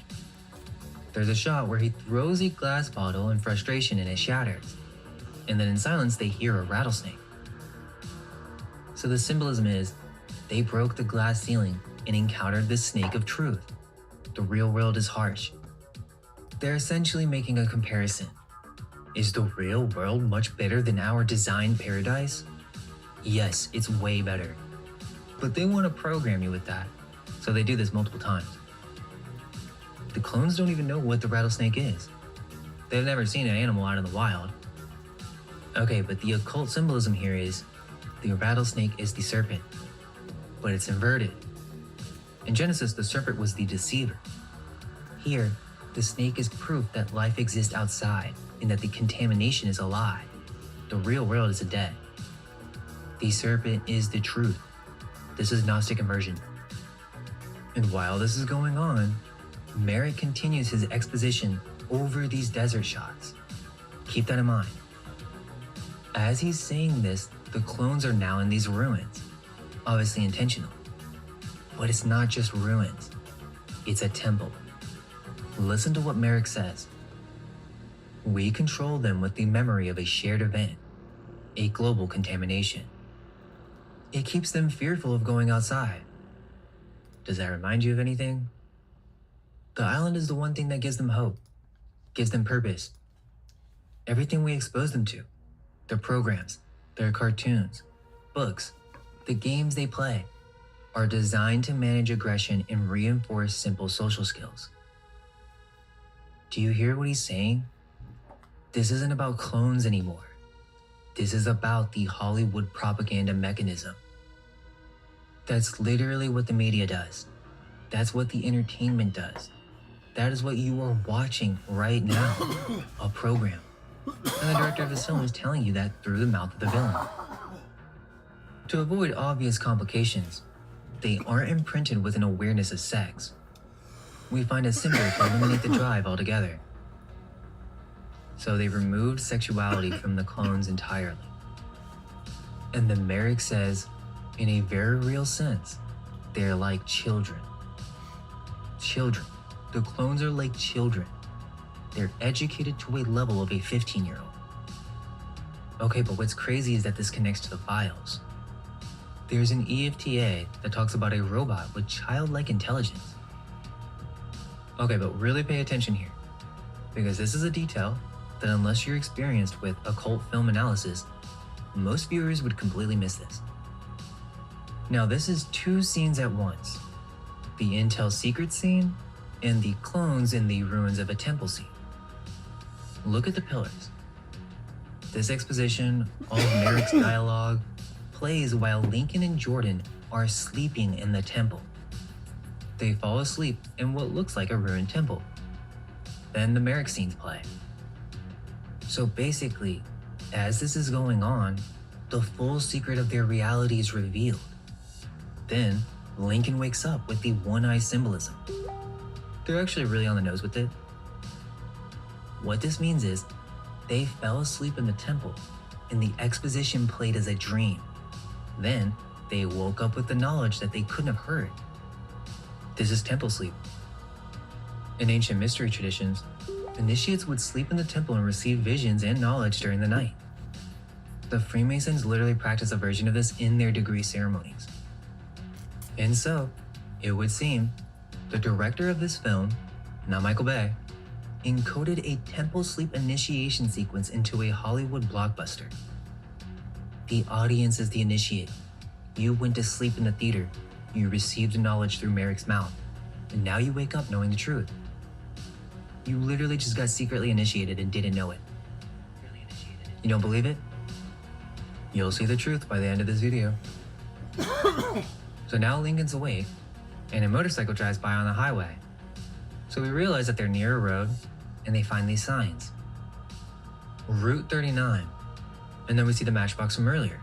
There's a shot where he throws a glass bottle in frustration and it shatters. And then in silence, they hear a rattlesnake. So the symbolism is, they broke the glass ceiling and encountered the snake of truth. The real world is harsh. They're essentially making a comparison. Is the real world much better than our designed paradise? Yes, it's way better. But they want to program you with that, so they do this multiple times. The clones don't even know what the rattlesnake is. They've never seen an animal out in the wild. Okay, but the occult symbolism here is, the rattlesnake is the serpent, but it's inverted. In Genesis, the serpent was the deceiver. Here, the snake is proof that life exists outside and that the contamination is a lie. The real world is a dead. The serpent is the truth. This is Gnostic inversion. And while this is going on, Merrick continues his exposition over these desert shots. Keep that in mind. As he's saying this, the clones are now in these ruins. Obviously intentional. But it's not just ruins. It's a temple. Listen to what Merrick says. We control them with the memory of a shared event, a global contamination. It keeps them fearful of going outside. Does that remind you of anything? The island is the one thing that gives them hope, gives them purpose. Everything we expose them to, their programs, their cartoons, books, the games they play, are designed to manage aggression and reinforce simple social skills. Do you hear what he's saying? This isn't about clones anymore. This is about the Hollywood propaganda mechanism. That's literally what the media does. That's what the entertainment does. That is what you are watching right now, a program. And the director of this film is telling you that through the mouth of the villain. To avoid obvious complications, they aren't imprinted with an awareness of sex. We find it simpler to eliminate the drive altogether. So they removed sexuality from the clones entirely. And then Merrick says, in a very real sense, they're like children. Children. The clones are like children. They're educated to a level of a 15-year-old. Okay, but what's crazy is that this connects to the files. There's an EFTA that talks about a robot with childlike intelligence. Okay, but really pay attention here, because this is a detail that unless you're experienced with occult film analysis, most viewers would completely miss this. Now, this is two scenes at once. The Intel secret scene and the clones in the ruins of a temple scene. Look at the pillars. This exposition, all of Merrick's dialogue, plays while Lincoln and Jordan are sleeping in the temple. They fall asleep in what looks like a ruined temple. Then the Merrick scenes play. So basically, as this is going on, the full secret of their reality is revealed. Then, Lincoln wakes up with the one-eye symbolism. They're actually really on the nose with it. What this means is, they fell asleep in the temple, and the exposition played as a dream. Then, they woke up with the knowledge that they couldn't have heard. This is temple sleep. In ancient mystery traditions, initiates would sleep in the temple and receive visions and knowledge during the night. The Freemasons literally practice a version of this in their degree ceremonies. And so, it would seem, the director of this film, not Michael Bay, encoded a temple sleep initiation sequence into a Hollywood blockbuster. The audience is the initiate. You went to sleep in the theater. You received knowledge through Merrick's mouth. And now you wake up knowing the truth. You literally just got secretly initiated and didn't know it. You don't believe it? You'll see the truth by the end of this video. So now Lincoln's awake, and a motorcycle drives by on the highway. So we realize that they're near a road, and they find these signs. Route 39. And then we see the matchbox from earlier,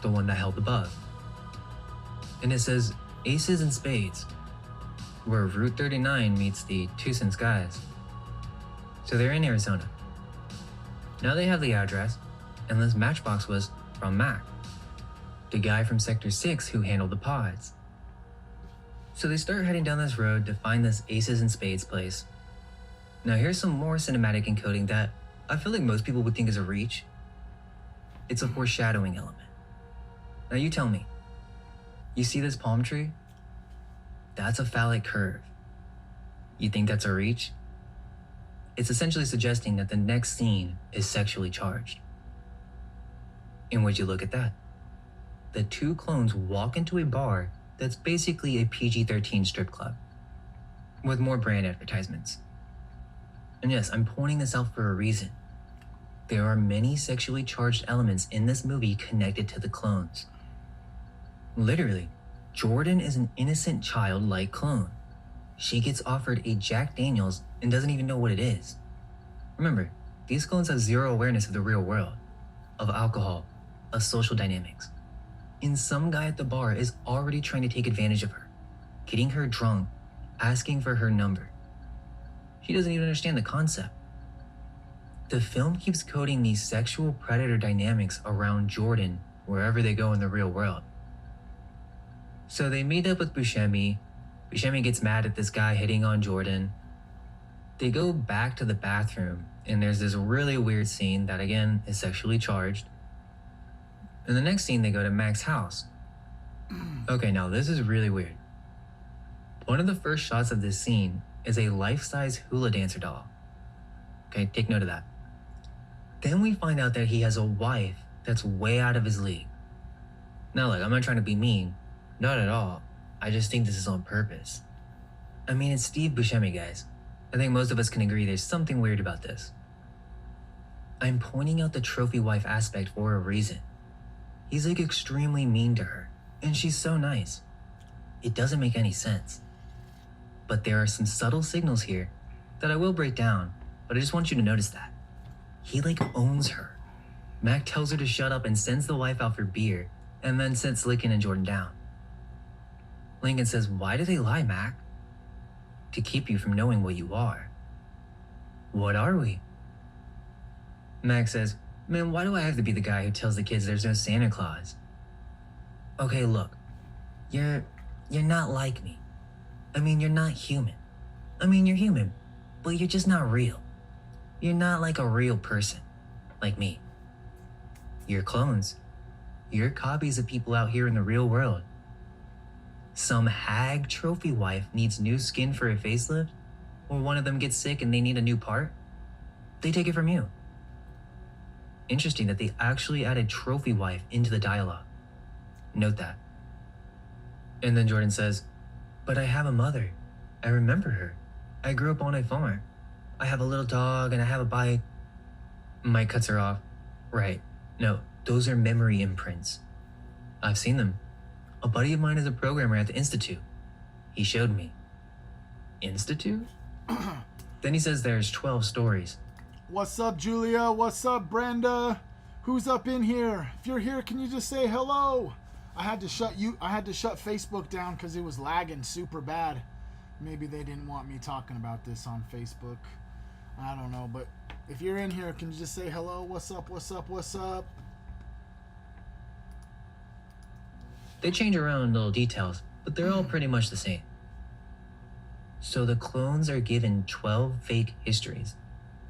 the one that held above. And it says aces and spades, where Route 39 meets the Tucson skies. So they're in Arizona. Now they have the address, and this matchbox was from Mac, the guy from Sector 6 who handled the pods. So they start heading down this road to find this aces and spades place. Now here's some more cinematic encoding that I feel like most people would think is a reach. It's a foreshadowing element. Now you tell me, you see this palm tree? That's a phallic curve. You think that's a reach? It's essentially suggesting that the next scene is sexually charged. And would you look at that? The two clones walk into a bar that's basically a PG-13 strip club, with more brand advertisements. And yes, I'm pointing this out for a reason. There are many sexually charged elements in this movie connected to the clones. Literally, Jordan is an innocent childlike clone. She gets offered a Jack Daniels and doesn't even know what it is. Remember, these clones have zero awareness of the real world, of alcohol, of social dynamics. And some guy at the bar is already trying to take advantage of her, getting her drunk, asking for her number. She doesn't even understand the concept. The film keeps coding these sexual predator dynamics around Jordan wherever they go in the real world. So they meet up with Buscemi. Buscemi gets mad at this guy hitting on Jordan. They go back to the bathroom, and there's this really weird scene that, again, is sexually charged. In the next scene, they go to Mac's house. Okay, now this is really weird. One of the first shots of this scene is a life-size hula dancer doll. Okay, take note of that. Then we find out that he has a wife that's way out of his league. Now look, I'm not trying to be mean. Not at all. I just think this is on purpose. I mean, it's Steve Buscemi, guys. I think most of us can agree there's something weird about this. I'm pointing out the trophy wife aspect for a reason. He's like extremely mean to her, and she's so nice. It doesn't make any sense. But there are some subtle signals here that I will break down, but I just want you to notice that. He like owns her. Mac tells her to shut up and sends the wife out for beer, and then sits Lincoln and Jordan down. Lincoln says, "Why do they lie, Mac?" "To keep you from knowing what you are." "What are we?" Mac says, "Man, why do I have to be the guy who tells the kids there's no Santa Claus?" "Okay, look, you're not like me. I mean, you're not human. I mean, you're human, but you're just not real. You're not like a real person, like me. You're clones. You're copies of people out here in the real world. Some hag trophy wife needs new skin for a facelift, or one of them gets sick and they need a new part. They take it from you." Interesting that they actually added trophy wife into the dialogue. Note that. And then Jordan says, "But I have a mother. I remember her. I grew up on a farm. I have a little dog and I have a bike." Mike cuts her off. "Right. No, those are memory imprints. I've seen them. A buddy of mine is a programmer at the Institute. He showed me." Institute? Then he says there's 12 stories. What's up, Julia? What's up, Brenda? Who's up in here? If you're here, can you just say hello? I had to shut Facebook down because it was lagging super bad. Maybe they didn't want me talking about this on Facebook. I don't know, but if you're in here, can you just say hello? What's up? What's up? What's up? They change around little details, but they're all pretty much the same. So the clones are given 12 fake histories,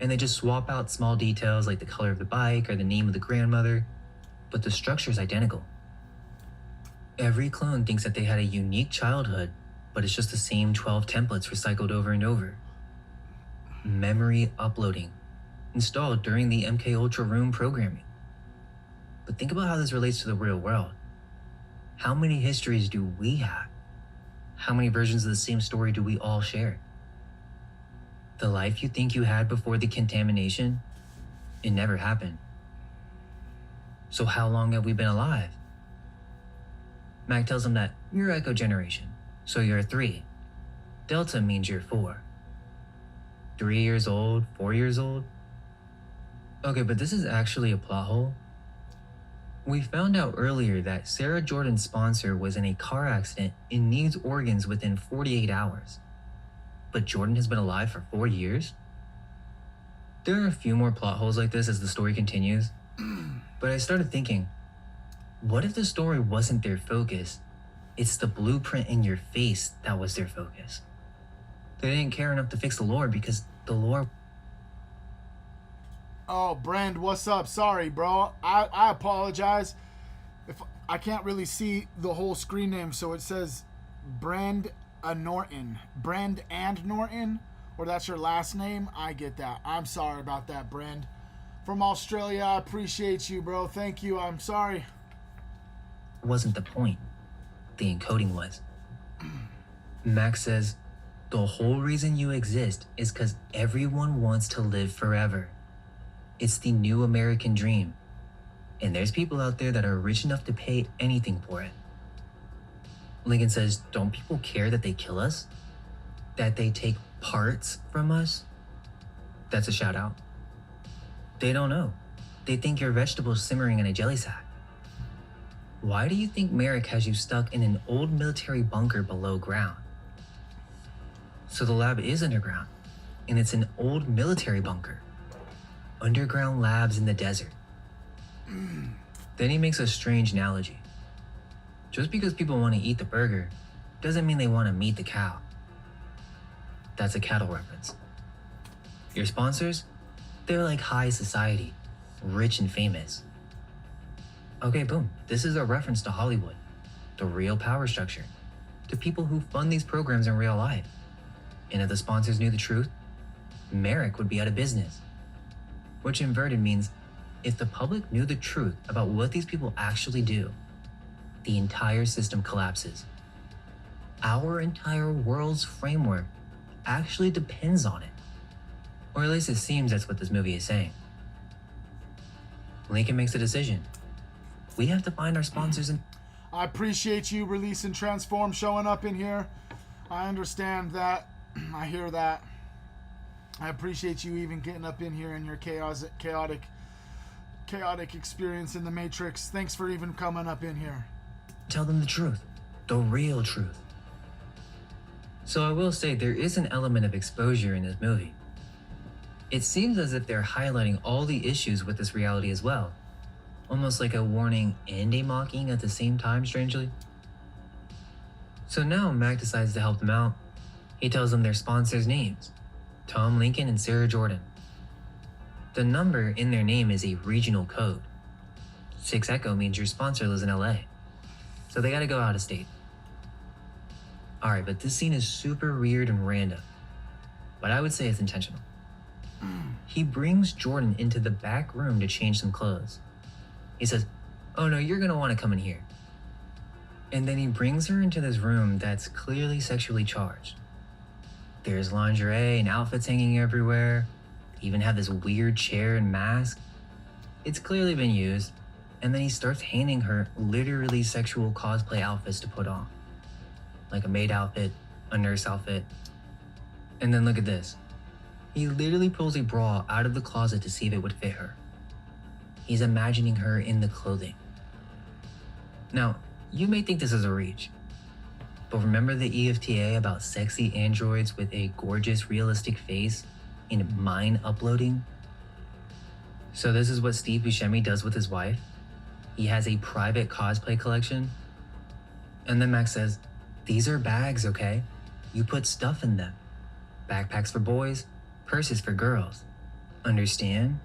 and they just swap out small details like the color of the bike or the name of the grandmother, but the structure is identical. Every clone thinks that they had a unique childhood, but it's just the same 12 templates recycled over and over. Memory uploading, installed during the MK Ultra room programming. But think about how this relates to the real world. How many histories do we have? How many versions of the same story do we all share? The life you think you had before the contamination, it never happened. So how long have we been alive? Mac tells him that you're Echo Generation, so you're 3. Delta means you're 4. 3 years old, 4 years old? Okay, but this is actually a plot hole. We found out earlier that Sarah Jordan's sponsor was in a car accident and needs organs within 48 hours. But Jordan has been alive for 4 years? There are a few more plot holes like this as the story continues, but I started thinking, what if the story wasn't their focus? It's the blueprint in your face that was their focus. They didn't care enough to fix the lore because the lore... Oh, Brand, what's up? Sorry, bro. I apologize. If I can't really see the whole screen name, so it says Brand Norton. Brand and Norton? Or that's your last name? I get that. I'm sorry about that, Brand. From Australia, I appreciate you, bro. Thank you. I'm sorry. wasn't the point. The encoding was. Max says, the whole reason you exist is because everyone wants to live forever. It's the new American dream. And there's people out there that are rich enough to pay anything for it. Lincoln says, don't people care that they kill us? That they take parts from us? That's a shout out. They don't know. They think you're vegetables simmering in a jelly sack. Why do you think Merrick has you stuck in an old military bunker below ground? So the lab is underground, and it's an old military bunker. Underground labs in the desert. Then he makes a strange analogy. Just because people want to eat the burger doesn't mean they want to meet the cow. That's a cattle reference. Your sponsors, they're like high society, rich and famous. Okay, boom. This is a reference to Hollywood, the real power structure, to people who fund these programs in real life. And if the sponsors knew the truth, Merrick would be out of business. Which inverted means if the public knew the truth about what these people actually do, the entire system collapses. Our entire world's framework actually depends on it. Or at least it seems that's what this movie is saying. Lincoln makes a decision. We have to find our sponsors and... I appreciate you, Release and Transform, showing up in here. I understand that. I hear that. I appreciate you even getting up in here in your chaotic experience in the Matrix. Thanks for even coming up in here. tell them the truth, the real truth. So I will say there is an element of exposure in this movie. It seems as if they're highlighting all the issues with this reality as well. Almost like a warning and a mocking at the same time, strangely. So now Mac decides to help them out. He tells them their sponsors' names, Tom Lincoln and Sarah Jordan. The number in their name is a regional code. 6 Echo means your sponsor lives in LA. So they gotta go out of state. Alright, but this scene is super weird and random. But I would say it's intentional. He brings Jordan into the back room to change some clothes. He says, oh no, you're gonna wanna come in here. And then he brings her into this room that's clearly sexually charged. There's lingerie and outfits hanging everywhere. They even have this weird chair and mask. It's clearly been used. And then he starts handing her literally sexual cosplay outfits to put on. Like a maid outfit, a nurse outfit. And then look at this. He literally pulls a bra out of the closet to see if it would fit her. He's imagining her in the clothing. Now, you may think this is a reach. But remember the EFTA about sexy androids with a gorgeous realistic face in mind uploading? So this is what Steve Buscemi does with his wife? He has a private cosplay collection? And then Max says, "These are bags, okay? You put stuff in them. Backpacks for boys, purses for girls. Understand?"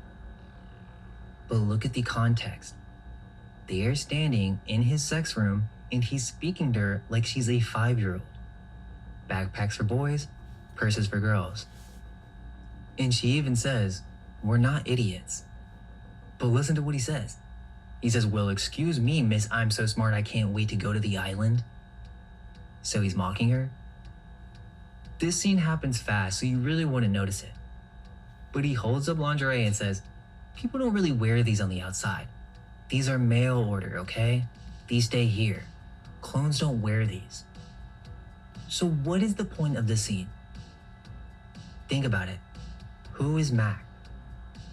But look at the context. They are standing in his sex room and he's speaking to her like she's a 5-year-old. Backpacks for boys, purses for girls. And she even says, "We're not idiots." But listen to what he says. He says, "Well, excuse me, miss, I'm so smart I can't wait to go to the island." So he's mocking her. This scene happens fast, so you really wouldn't notice it. But he holds up lingerie and says, "People don't really wear these on the outside. These are mail order, okay? These stay here. Clones don't wear these." So what is the point of this scene? Think about it. Who is Mac?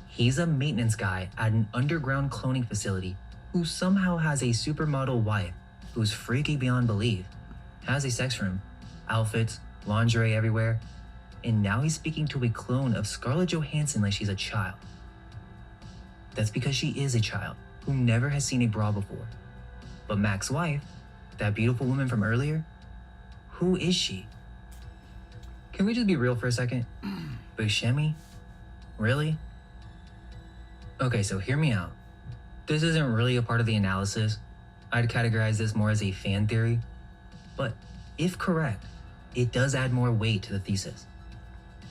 He's a maintenance guy at an underground cloning facility who somehow has a supermodel wife who's freaky beyond belief, has a sex room, outfits, lingerie everywhere, and now he's speaking to a clone of Scarlett Johansson like she's a child. That's because she is a child who never has seen a bra before. But Mac's wife, that beautiful woman from earlier, who is she? Can we just be real for a second? Buscemi? Really? Okay, so hear me out. This isn't really a part of the analysis. I'd categorize this more as a fan theory. But if correct, it does add more weight to the thesis.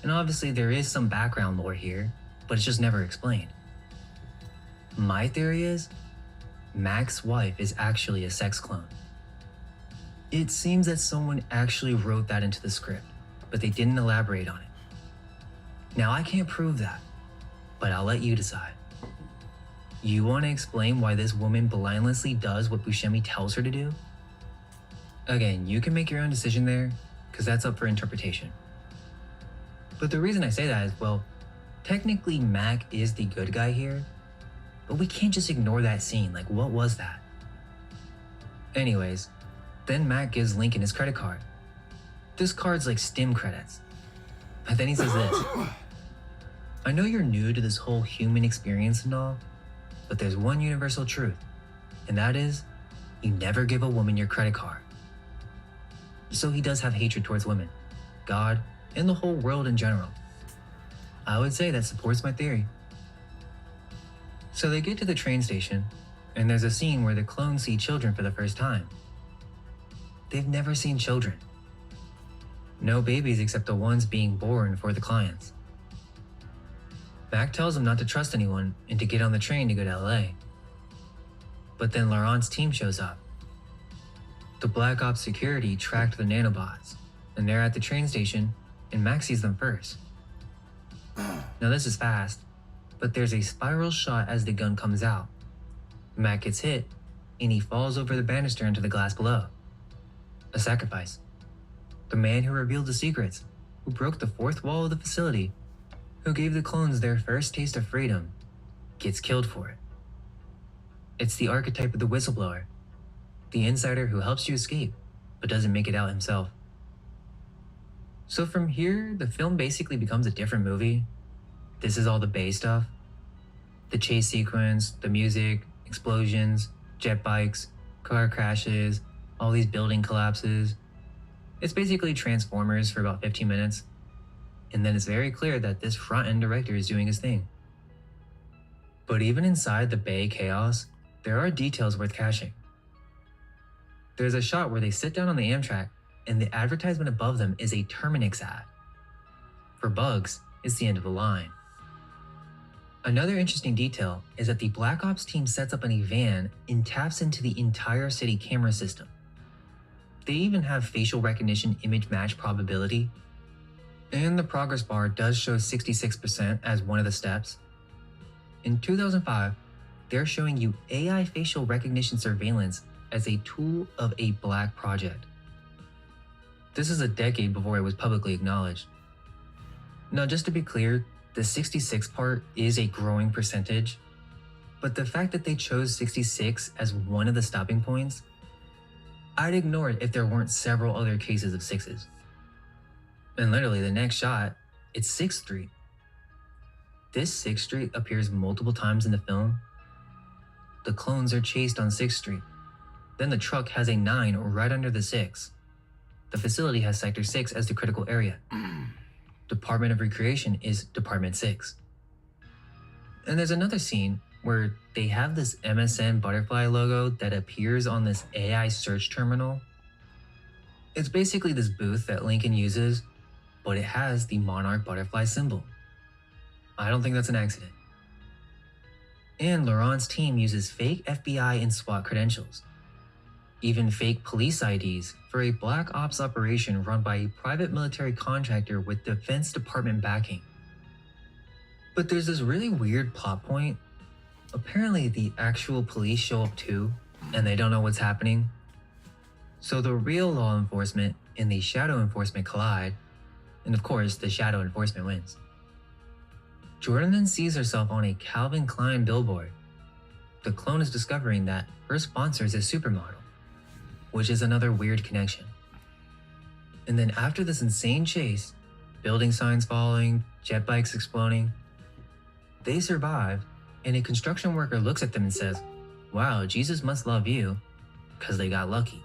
And obviously there is some background lore here, but it's just never explained. My theory is, Mac's wife is actually a sex clone. It seems that someone actually wrote that into the script, but they didn't elaborate on it. Now I can't prove that, but I'll let you decide. You want to explain why this woman blindlessly does what Buscemi tells her to do? Again, you can make your own decision there, because that's up for interpretation. But the reason I say that is, well, technically Mac is the good guy here, but we can't just ignore that scene. Like, what was that? Anyways, then Mac gives Lincoln his credit card. This card's like STEM credits. But then he says this: "I know you're new to this whole human experience and all, but there's one universal truth, and that is, you never give a woman your credit card." So he does have hatred towards women, God, and the whole world in general. I would say that supports my theory. So they get to the train station, and there's a scene where the clones see children for the first time. They've never seen children. No babies except the ones being born for the clients. Mac tells them not to trust anyone and to get on the train to go to LA. But then Laurent's team shows up. The Black Ops security tracked the nanobots, and they're at the train station, and Mac sees them first. Now this is fast, but there's a spiral shot as the gun comes out. Mac gets hit, and he falls over the banister into the glass below. A sacrifice. The man who revealed the secrets, who broke the fourth wall of the facility, who gave the clones their first taste of freedom, gets killed for it. It's the archetype of the whistleblower, the insider who helps you escape, but doesn't make it out himself. So from here, the film basically becomes a different movie. This is all the Bay stuff. The chase sequence, the music, explosions, jet bikes, car crashes, all these building collapses. It's basically Transformers for about 15 minutes. And then it's very clear that this front-end director is doing his thing. But even inside the Bay chaos, there are details worth catching. There's a shot where they sit down on the Amtrak, and the advertisement above them is a Terminix ad. For Bugs, it's the end of the line. Another interesting detail is that the Black Ops team sets up in a van and taps into the entire city camera system. They even have facial recognition image match probability. And the progress bar does show 66% as one of the steps. In 2005, they're showing you AI facial recognition surveillance as a tool of a black project. This is a decade before it was publicly acknowledged. Now, just to be clear, the 66 part is a growing percentage, but the fact that they chose 66 as one of the stopping points, I'd ignore it if there weren't several other cases of sixes. And literally the next shot, it's 6th Street. This 6th Street appears multiple times in the film. The clones are chased on 6th Street. Then the truck has a 9 right under the 6. The facility has Sector 6 as the critical area. Department of Recreation is Department 6. And there's another scene where they have this MSN butterfly logo that appears on this AI search terminal. It's basically this booth that Lincoln uses, but it has the monarch butterfly symbol. I don't think that's an accident. And Laurent's team uses fake FBI and SWAT credentials, even fake police IDs for a black ops operation run by a private military contractor with Defense Department backing. But there's this really weird plot point. Apparently the actual police show up too, and they don't know what's happening. So the real law enforcement and the shadow enforcement collide, and of course the shadow enforcement wins. Jordan then sees herself on a Calvin Klein billboard. The clone is discovering that her sponsor is a supermodel, which is another weird connection. And then after this insane chase, building signs falling, jet bikes exploding, they survive, and a construction worker looks at them and says, "Wow, Jesus must love you," because they got lucky.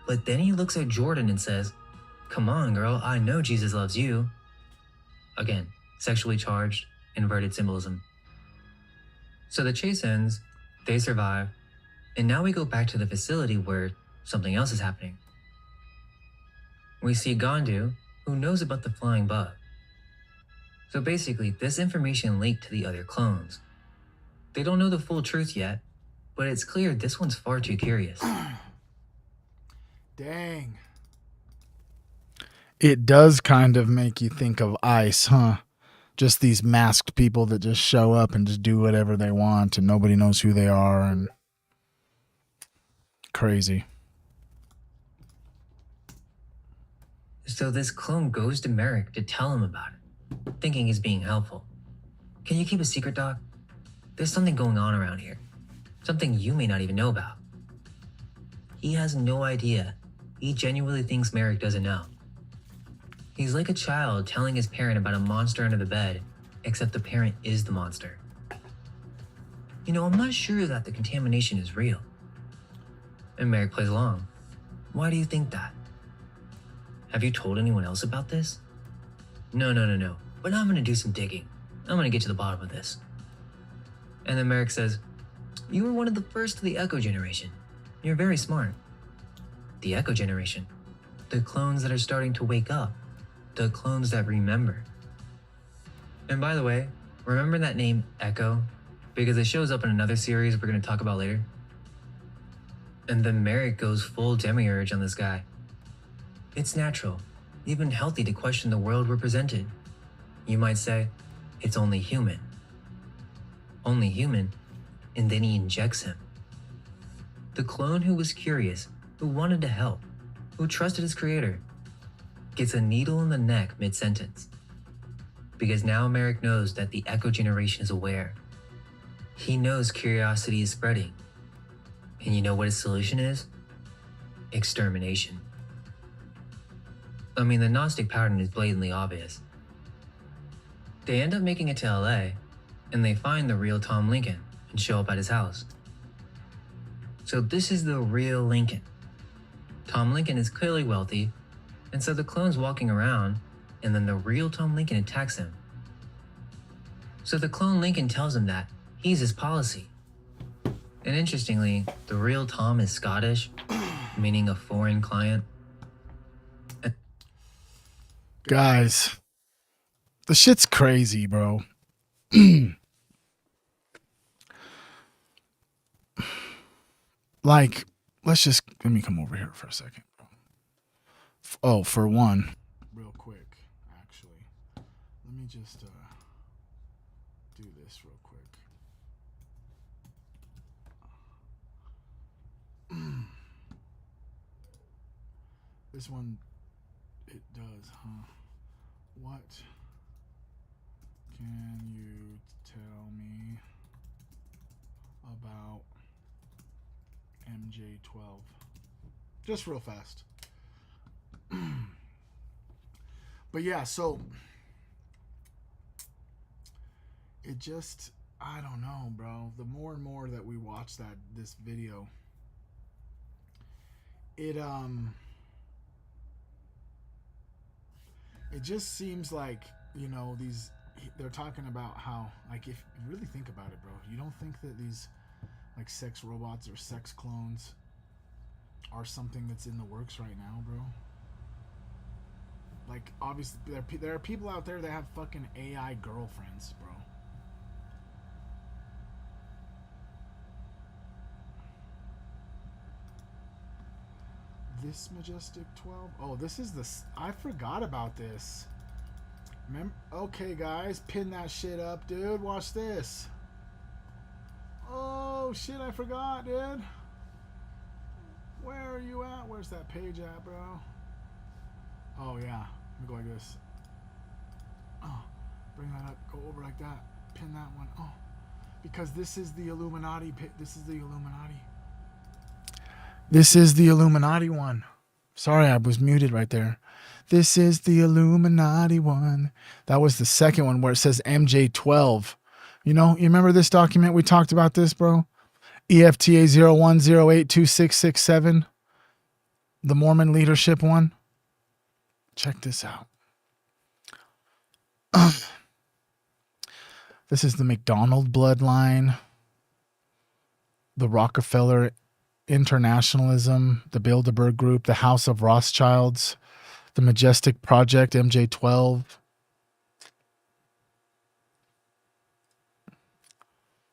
But then he looks at Jordan and says, "Come on, girl, I know Jesus loves you." Again, sexually charged, inverted symbolism. So the chase ends, they survive, and now we go back to the facility where something else is happening. We see Gandu, who knows about the flying bug. So basically, this information linked to the other clones. They don't know the full truth yet, but it's clear this one's far too curious. Dang. It does kind of make you think of ICE, huh? Just these masked people that just show up and just do whatever they want and nobody knows who they are, and crazy. So this clone goes to Merrick to tell him about it, thinking he's being helpful. "Can you keep a secret, Doc? There's something going on around here. Something you may not even know about." He has no idea. He genuinely thinks Merrick doesn't know. He's like a child telling his parent about a monster under the bed, except the parent is the monster. "You know, I'm not sure that the contamination is real." And Merrick plays along. "Why do you think that? Have you told anyone else about this?" No. But I'm gonna do some digging. I'm gonna get to the bottom of this." And then Merrick says, "You were one of the first of the Echo generation. You're very smart." The Echo generation. The clones that are starting to wake up. The clones that remember. And by the way, remember that name Echo? Because it shows up in another series we're going to talk about later. And then Merrick goes full demiurge on this guy. "It's natural, even healthy to question the world we're presented. You might say, it's only human." Only human, and then he injects him. The clone who was curious, who wanted to help, who trusted his creator, gets a needle in the neck mid-sentence. Because now Merrick knows that the Echo generation is aware. He knows curiosity is spreading. And you know what his solution is? Extermination. I mean, the Gnostic pattern is blatantly obvious. They end up making it to LA, and they find the real Tom Lincoln and show up at his house. So this is the real Lincoln. Tom Lincoln is clearly wealthy, and so the clone's walking around, and then the real Tom Lincoln attacks him. So the clone Lincoln tells him that he's his policy. And interestingly, the real Tom is Scottish, meaning a foreign client. Guys, the shit's crazy, bro. Like, let me come over here for a second. Oh, for one, real quick, actually, let me just do this real quick. This one, it does, huh? What can you tell me about MJ12? Just real fast. But yeah, so it just, I don't know, bro. The more and more that we watch this video, it just seems like, you know, they're talking about how, like, if you really think about it, bro, you don't think that these like sex robots or sex clones are something that's in the works right now, bro? Like, obviously, there are people out there that have fucking AI girlfriends, bro. This Majestic 12. Oh, this is I forgot about this. Remember? Okay, guys, pin that shit up, dude. Watch this. Oh shit, I forgot, dude. Where are you at? Where's that page at, bro? Oh yeah, let me go like this. Oh, bring that up. Go over like that. Pin that one. Oh, because this is the Illuminati. This is the Illuminati. This is the Illuminati one. Sorry, I was muted right there. This is the Illuminati one. That was the second one where it says MJ12. You know, you remember this document? We talked about this, bro. EFTA 01082667. The Mormon leadership one. Check this out. This is the McDonald bloodline. The Rockefeller Internationalism, the Bilderberg Group, the House of Rothschilds, the Majestic Project, MJ12.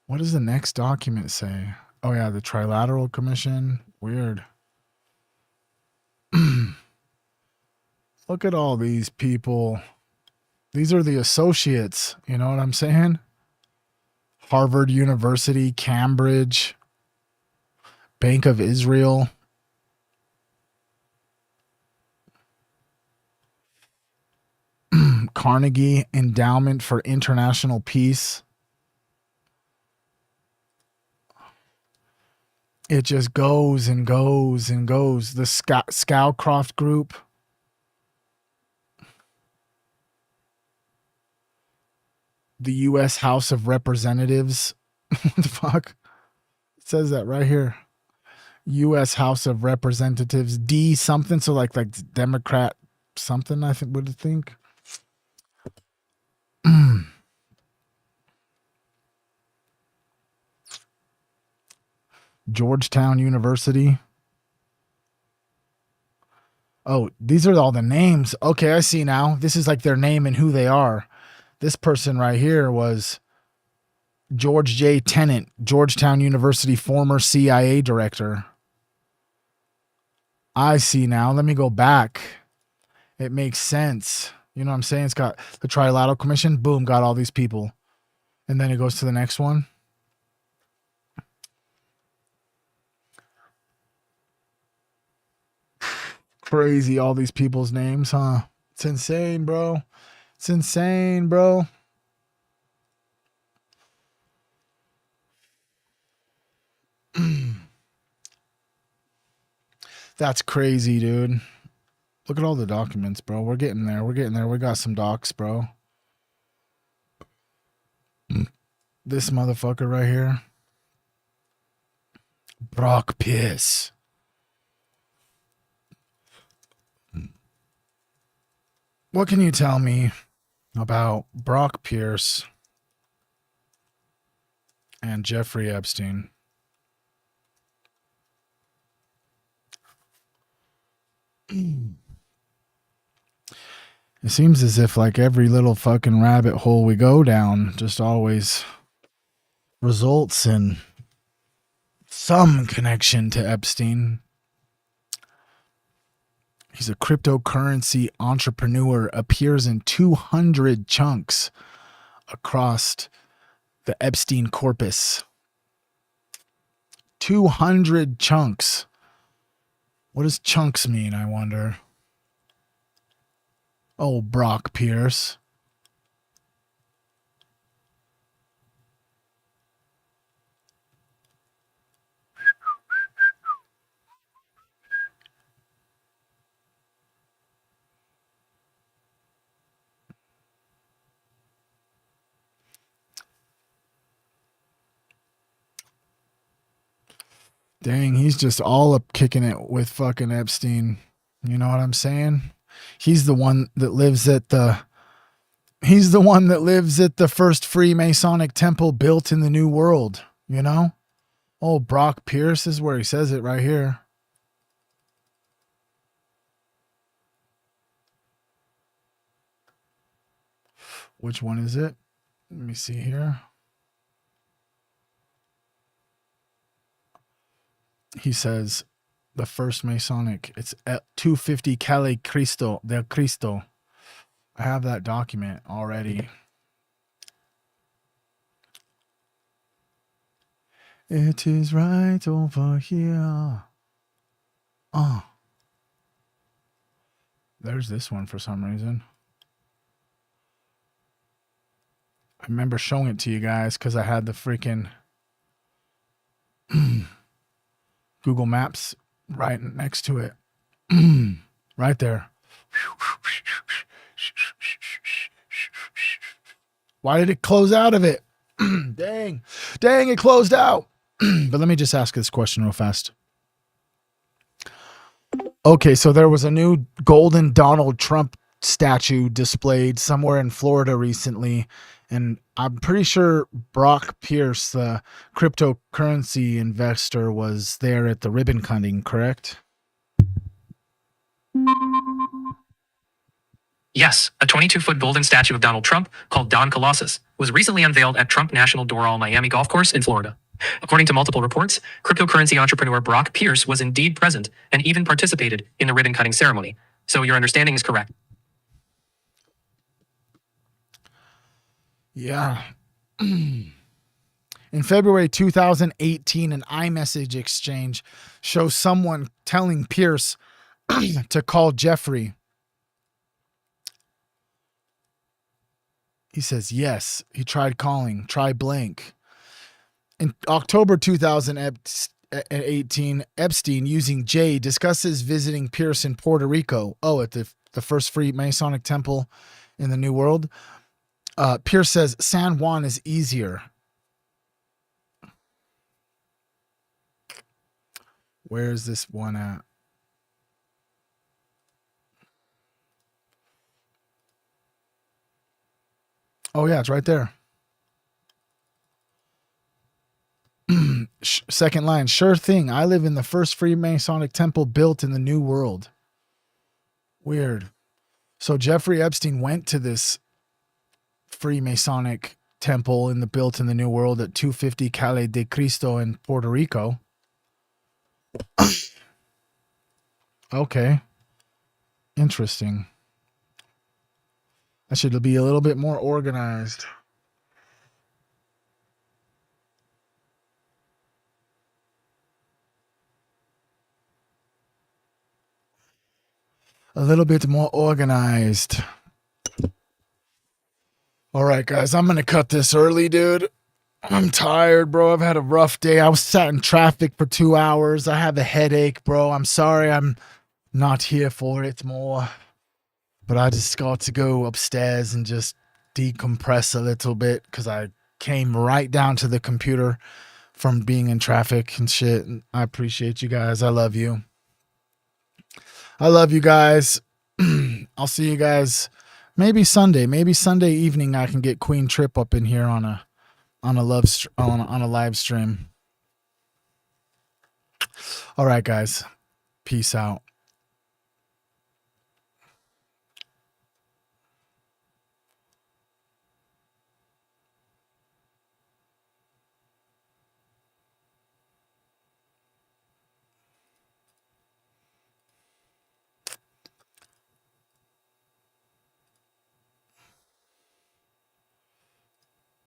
What does the next document say? Oh, yeah, the Trilateral Commission. Weird. Look at all these people. These are the associates. You know what I'm saying? Harvard University, Cambridge, Bank of Israel. Carnegie Endowment for International Peace. It just goes and goes and goes. The Scowcroft Group. The U.S. House of Representatives. What the fuck? It says that right here. U.S. House of Representatives. D something. So like Democrat something, I think, would think. Georgetown University. Oh, these are all the names. Okay, I see now. This is like their name and who they are. This person right here was George J. Tennant, Georgetown University, former CIA director. I see now. Let me go back. It makes sense. You know what I'm saying? It's got the Trilateral Commission. Boom, got all these people. And then it goes to the next one. Crazy, all these people's names, huh? It's insane, bro. It's insane, bro. That's crazy, dude. Look at all the documents, bro. We're getting there. We're getting there. We got some docs, bro. This motherfucker right here. Brock Pierce. What can you tell me about Brock Pierce and Jeffrey Epstein? It seems as if like every little fucking rabbit hole we go down just always results in some connection to Epstein. He's a cryptocurrency entrepreneur, appears in 200 chunks across the Epstein corpus. 200 chunks. What does chunks mean, I wonder? Oh, Brock Pierce. Dang, he's just all up kicking it with fucking Epstein. You know what I'm saying? He's the one that lives at the first Freemasonic temple built in the New World, you know? Oh, Brock Pierce is where he says it right here. Which one is it? Let me see here. He says the first Masonic. It's at 250 Calle Cristo del Cristo. I have that document already. It is right over here. Oh. There's this one for some reason. I remember showing it to you guys because I had the freaking Google Maps right next to it. Right there. Why did it close out of it? Dang, it closed out. But let me just ask this question real fast. Okay, so there was a new golden Donald Trump statue displayed somewhere in Florida recently, and I'm pretty sure Brock Pierce, the cryptocurrency investor, was there at the ribbon cutting, correct? Yes, a 22-foot golden statue of Donald Trump, called Don Colossus, was recently unveiled at Trump National Doral Miami Golf Course in Florida. According to multiple reports, cryptocurrency entrepreneur Brock Pierce was indeed present and even participated in the ribbon-cutting ceremony. So your understanding is correct. Yeah. In February 2018, an iMessage exchange shows someone telling Pierce to call Jeffrey. He says, yes. He tried calling. Try blank. In October 2018, Epstein, using Jay, discusses visiting Pierce in Puerto Rico. Oh, at the first Freemasonic temple in the New World. Pierce says San Juan is easier. Where is this one at? Oh, yeah, it's right there. Second line, sure thing. I live in the first Freemasonic temple built in the New World. Weird. So Jeffrey Epstein went to this Freemasonic temple built in the New World at 250 Calle de Cristo in Puerto Rico. Okay. Interesting. I should be a little bit more organized. A little bit more organized. All right, guys, I'm going to cut this early, dude. I'm tired, bro. I've had a rough day. I was sat in traffic for 2 hours. I have a headache, bro. I'm sorry I'm not here for it more. But I just got to go upstairs and just decompress a little bit because I came right down to the computer from being in traffic and shit. And I appreciate you guys. I love you. I love you guys. I'll see you guys maybe Sunday. Maybe Sunday evening I can get Queen Trip up in here on a live stream. All right, guys. Peace out.